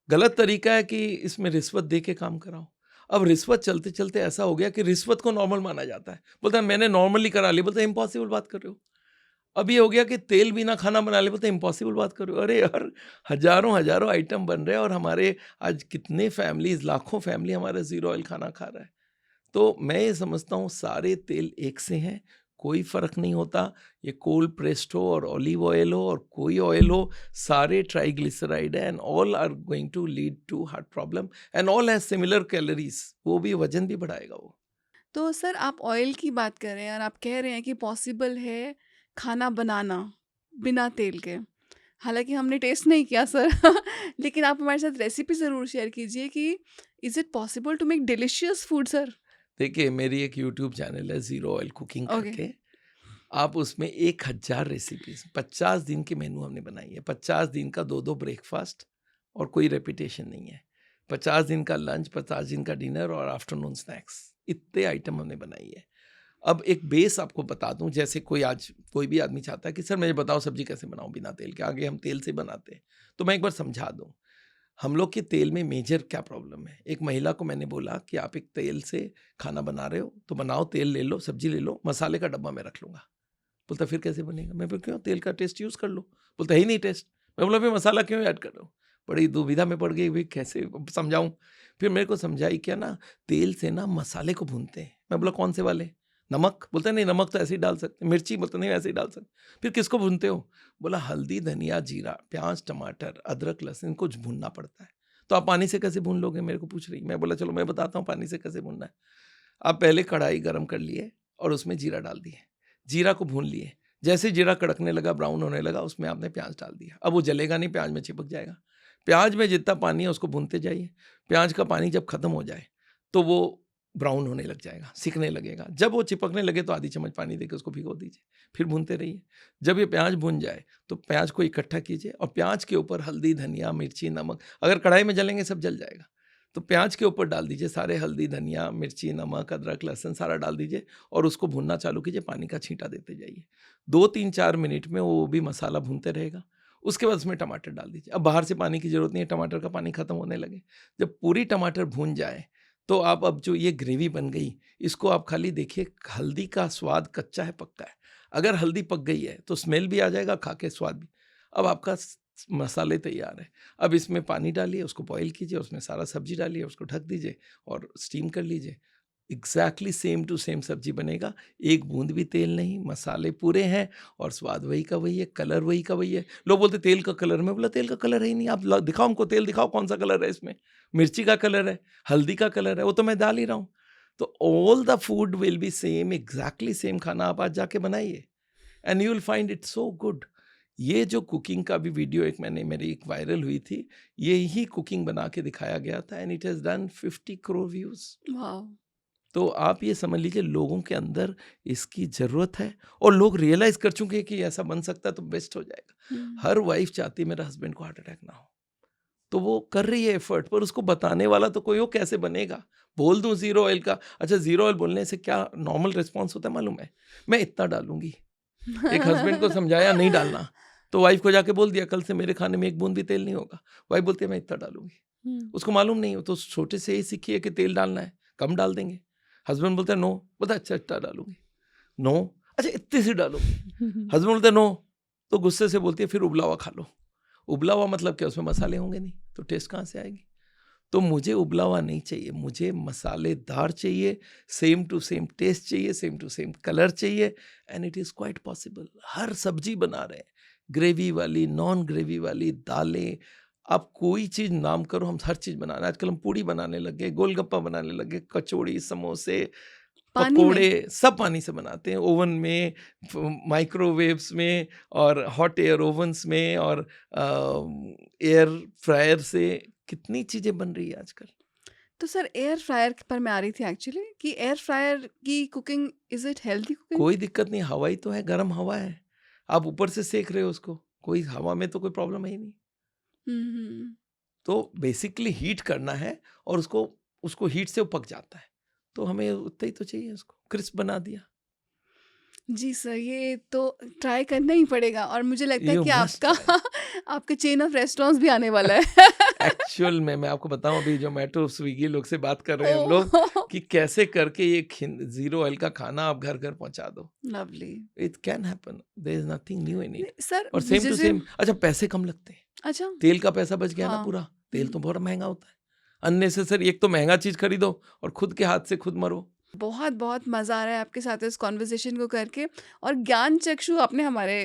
गलत तरीका है कि इसमें रिश्वत दे के काम कराओ। अब रिश्वत चलते चलते ऐसा हो गया कि रिश्वत को नॉर्मल माना जाता है। बोलता है मैंने नॉर्मली करा ली, बोलता है इम्पॉसिबल बात कर रहे हो। अब ये हो गया कि तेल बिना खाना बना ले, बोलते इम्पॉसिबल बात करो। अरे यार, हजारों हजारों आइटम बन रहे हैं, और हमारे आज कितने फैमिलीज, लाखों फैमिली हमारे जीरो ऑयल खाना खा रहा है। तो मैं ये समझता हूँ सारे तेल एक से हैं, कोई फ़र्क नहीं होता। ये कोल्ड प्रेस्ड हो और ऑलिव ऑयल हो और कोई ऑयल हो, सारे ट्राइग्लिसराइड है, and all are going to lead to heart problem, and all has similar calories. वो भी वजन भी बढ़ाएगा वो। तो सर आप ऑयल की बात कर रहे हैं और आप कह रहे हैं कि पॉसिबल है खाना बनाना बिना तेल के। हालाँकि हमने टेस्ट नहीं किया सर लेकिन आप हमारे साथ रेसिपी ज़रूर शेयर कीजिए कि is it possible to make delicious food sir? देखिए मेरी एक यूट्यूब चैनल है ज़ीरो ऑयल कुकिंग ओके। करके। आप उसमें 1000 रेसिपीज 50 दिन के मेनू हमने बनाई है। 50 दिन का 2-2 ब्रेकफास्ट, और कोई रेपिटेशन नहीं है। 50 दिन का लंच, 50 दिन का डिनर और आफ्टरनून स्नैक्स, इतने आइटम हमने बनाई है। अब एक बेस आपको बता दूं, जैसे कोई भी आदमी चाहता है कि सर मुझे बताओ सब्जी कैसे बनाऊं बिना तेल के, आगे हम तेल से बनाते हैं। तो मैं एक बार समझा दूं, हम लोग के तेल में मेजर क्या प्रॉब्लम है। एक महिला को मैंने बोला कि आप एक तेल से खाना बना रहे हो तो बनाओ, तेल ले लो, सब्जी ले लो, मसाले का डब्बा मैं रख लूँगा। बोलता फिर कैसे बनेगा? मैं बोला क्यों, तेल का टेस्ट यूज़ कर लो। बोलता है ही नहीं टेस्ट। मैं बोला फिर मसाला क्यों ऐड कर रहे हो? बड़ी दुविधा में पड़ गई, भाई कैसे समझाऊँ? फिर मेरे को समझाई क्या ना, तेल से ना मसाले को भूनते हैं। मैं बोला कौन से वाले? नमक? बोलता नहीं, नमक तो ऐसे ही डाल सकते, मिर्ची? बोलता नहीं ऐसे ही डाल सकते। फिर किसको भूनते हो? बोला हल्दी, धनिया, जीरा, प्याज, टमाटर, अदरक, लहसुन, इनको भूनना पड़ता है। तो आप पानी से कैसे भून लोगे? मेरे को पूछ रही। मैं बोला चलो मैं बताता हूँ पानी से कैसे भूनना है। आप पहले कढ़ाई गरम कर लिए और उसमें जीरा डाल दिए, जीरा को भून लिए। जैसे जीरा कड़कने लगा, ब्राउन होने लगा, उसमें आपने प्याज डाल दिया। अब वो जलेगा नहीं, प्याज में चिपक जाएगा। प्याज में जितना पानी है उसको भूनते जाइए। प्याज का पानी जब खत्म हो जाए तो वो ब्राउन होने लग जाएगा, सिकने लगेगा। जब वो चिपकने लगे तो आधी चम्मच पानी देकर उसको भिगो दीजिए, फिर भूनते रहिए। जब ये प्याज भून जाए तो प्याज को इकट्ठा कीजिए, और प्याज के ऊपर हल्दी, धनिया, मिर्ची, नमक, अगर कढ़ाई में जलेंगे सब जल जाएगा, तो प्याज के ऊपर डाल दीजिए सारे हल्दी, धनिया, मिर्ची, नमक, अदरक, लहसुन सारा डाल दीजिए, और उसको भूनना चालू कीजिए। पानी का छींटा देते जाइए। 2-3-4 मिनट में वो भी मसाला भूनते रहेगा। उसके बाद उसमें टमाटर डाल दीजिए। अब बाहर से पानी की ज़रूरत नहीं है, टमाटर का पानी खत्म होने लगे। जब पूरी टमाटर भून जाए तो आप, अब जो ये ग्रेवी बन गई, इसको आप खाली देखिए, हल्दी का स्वाद कच्चा है पक्का है। अगर हल्दी पक गई है तो स्मेल भी आ जाएगा, खा के स्वाद भी। अब आपका मसाले तैयार है। अब इसमें पानी डालिए, उसको बॉईल कीजिए, उसमें सारा सब्जी डालिए, उसको ढक दीजिए और स्टीम कर लीजिए। एग्जैक्टली सेम टू सेम सब्जी बनेगा। एक बूंद भी तेल नहीं, मसाले पूरे हैं, और स्वाद वही का वही है, कलर वही का वही है। लोग बोलते तेल का कलर, में बोला तेल का कलर है ही नहीं। आप दिखाओ हमको, तेल दिखाओ कौन सा कलर है इसमें। मिर्ची का कलर है, हल्दी का कलर है, वो तो मैं डाल ही रहा हूँ। तो all the food will be same, exactly same खाना आप आज जाके बनाइए, and you will find it so good. ये जो कुकिंग का भी वीडियो मेरी एक वायरल हुई थी, ये ही कुकिंग बना के दिखाया गया था and it has done 50 crore views. Wow! तो आप ये समझ लीजिए लोगों के अंदर इसकी ज़रूरत है और लोग रियलाइज़ कर चुके हैं कि ऐसा बन सकता है तो बेस्ट हो जाएगा। हर वाइफ़ चाहती है मेरा हस्बैंड को हार्ट अटैक ना हो, तो वो कर रही है एफर्ट, पर उसको बताने वाला तो कोई हो, कैसे बनेगा? बोल दूं जीरो ऑयल का, अच्छा जीरो ऑयल बोलने से क्या नॉर्मल रिस्पॉन्स होता है मालूम है? मैं इतना डालूंगी। एक हस्बैंड को समझाया नहीं डालना, तो वाइफ को जाके बोल दिया कल से मेरे खाने में एक बूंद भी तेल नहीं होगा। वाइफ बोलती है मैं इतना डालूंगी। उसको मालूम नहीं हो, तो छोटे से ही सीखी है कि तेल डालना है, कम डाल देंगे। हस्बैंड बोलता है नो, बोलता अच्छा इतना डालूंगी, नो अच्छा इतनी सी डालूंगी। हस्बैंड बोलता है नो, तो गुस्से से बोलती है फिर उबला हुआ खा लो। उबला हुआ मतलब क्या, उसमें मसाले होंगे नहीं, तो टेस्ट कहाँ से आएगी? तो मुझे उबला हुआ नहीं चाहिए, मुझे मसालेदार चाहिए, सेम टू सेम टेस्ट चाहिए, सेम टू सेम कलर चाहिए, and it is quite possible. हर सब्जी बना रहे हैं, ग्रेवी वाली, नॉन ग्रेवी वाली, दालें, आप कोई चीज़ नाम करो, हम हर चीज़ बना रहे हैं। आजकल हम पूड़ी बनाने लगे, गोलगप्पा बनाने लगे, कचौड़ी, समोसे, पकोड़े, सब पानी से बनाते हैं, ओवन में, माइक्रोवेव्स में, और हॉट एयर ओवन्स में, और एयर फ्रायर से कितनी चीज़ें बन रही है आजकल। तो सर एयर फ्रायर पर मैं आ रही थी एक्चुअली कि एयर फ्रायर की cooking is it healthy cooking? कोई दिक्कत नहीं, हवा ही तो है, गर्म हवा है, आप ऊपर से सेक रहे हो उसको, कोई हवा में तो कोई प्रॉब्लम है ही नहीं। तो बेसिकली हीट करना है और उसको हीट से वो पक जाता है, तो हमें उतना ही तो चाहिए, उसको क्रिस्प बना दिया। जी सर, ये तो ट्राई करना ही पड़ेगा और मुझे लगता है कि आपका आपके चेन ऑफ रेस्टोरेंट्स भी आने वाला है। एक्चुअल में मैं आपको बताऊं, अभी जोमेटो स्विगी लोग से बात कर रहे हैं हम लोग कि कैसे करके ये जीरो ऑयल का खाना आप घर घर पहुंचा दो। Lovely, it can happen, there is nothing new in it. Sir और सेम टू सेम, अच्छा पैसे कम लगते हैं, अच्छा तेल का पैसा बच गया ना हाँ। पूरा। तेल तो बहुत महंगा होता है, अननेसेसरी। एक तो महंगा चीज खरीदो और खुद के हाथ से खुद मरो। बहुत बहुत मज़ा आ रहा है आपके साथ इस कॉन्वर्सेशन को करके, और ज्ञान चक्षु आपने हमारे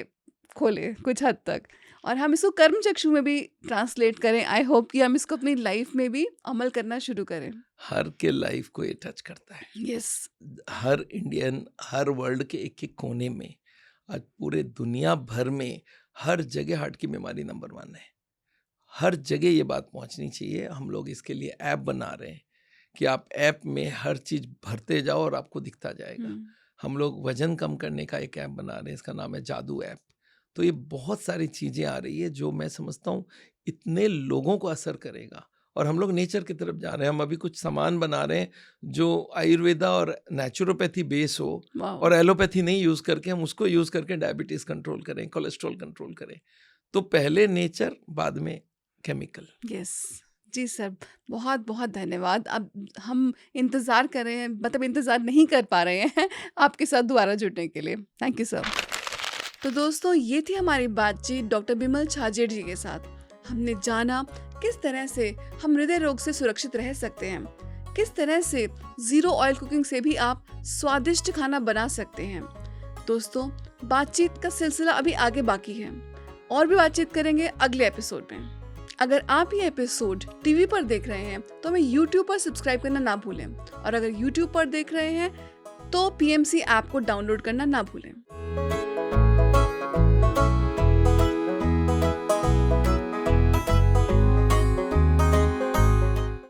खोले कुछ हद तक, और हम इसको कर्म चक्षु में भी ट्रांसलेट करें। आई होप कि हम इसको अपनी लाइफ में भी अमल करना शुरू करें। हर के लाइफ को ये टच करता है। यस, हर इंडियन, हर वर्ल्ड के एक एक कोने में, आज पूरे दुनिया भर में हर जगह हार्ट की बीमारी नंबर 1 है। हर जगह ये बात पहुंचनी चाहिए। हम लोग इसके लिए ऐप बना रहे हैं कि आप ऐप में हर चीज़ भरते जाओ और आपको दिखता जाएगा। हम लोग वजन कम करने का एक ऐप बना रहे हैं, इसका नाम है जादू ऐप। तो ये बहुत सारी चीज़ें आ रही है जो मैं समझता हूँ इतने लोगों को असर करेगा, और हम लोग नेचर की तरफ जा रहे हैं। हम अभी कुछ सामान बना रहे हैं जो आयुर्वेदा और नेचुरोपैथी बेस हो, और एलोपैथी नहीं यूज़ करके, हम उसको यूज़ करके डायबिटीज़ कंट्रोल करें, कोलेस्ट्रॉल कंट्रोल करें। तो पहले नेचर, बाद में केमिकल। यस जी सर, बहुत बहुत धन्यवाद। अब हम इंतज़ार कर रहे हैं, मतलब इंतज़ार नहीं कर पा रहे हैं आपके साथ दोबारा जुड़ने के लिए। Thank you sir. तो दोस्तों, ये थी हमारी बातचीत डॉक्टर बिमल छाजेड़ जी के साथ। हमने जाना किस तरह से हम हृदय रोग से सुरक्षित रह सकते हैं, किस तरह से ज़ीरो ऑयल कुकिंग से भी आप स्वादिष्ट खाना बना सकते हैं। दोस्तों, बातचीत का सिलसिला अभी आगे बाकी है, और भी बातचीत करेंगे अगले एपिसोड में। अगर आप ये एपिसोड टीवी पर देख रहे हैं तो हमें YouTube पर सब्सक्राइब करना ना भूलें, और अगर YouTube पर देख रहे हैं तो PMC ऐप को डाउनलोड करना ना भूलें।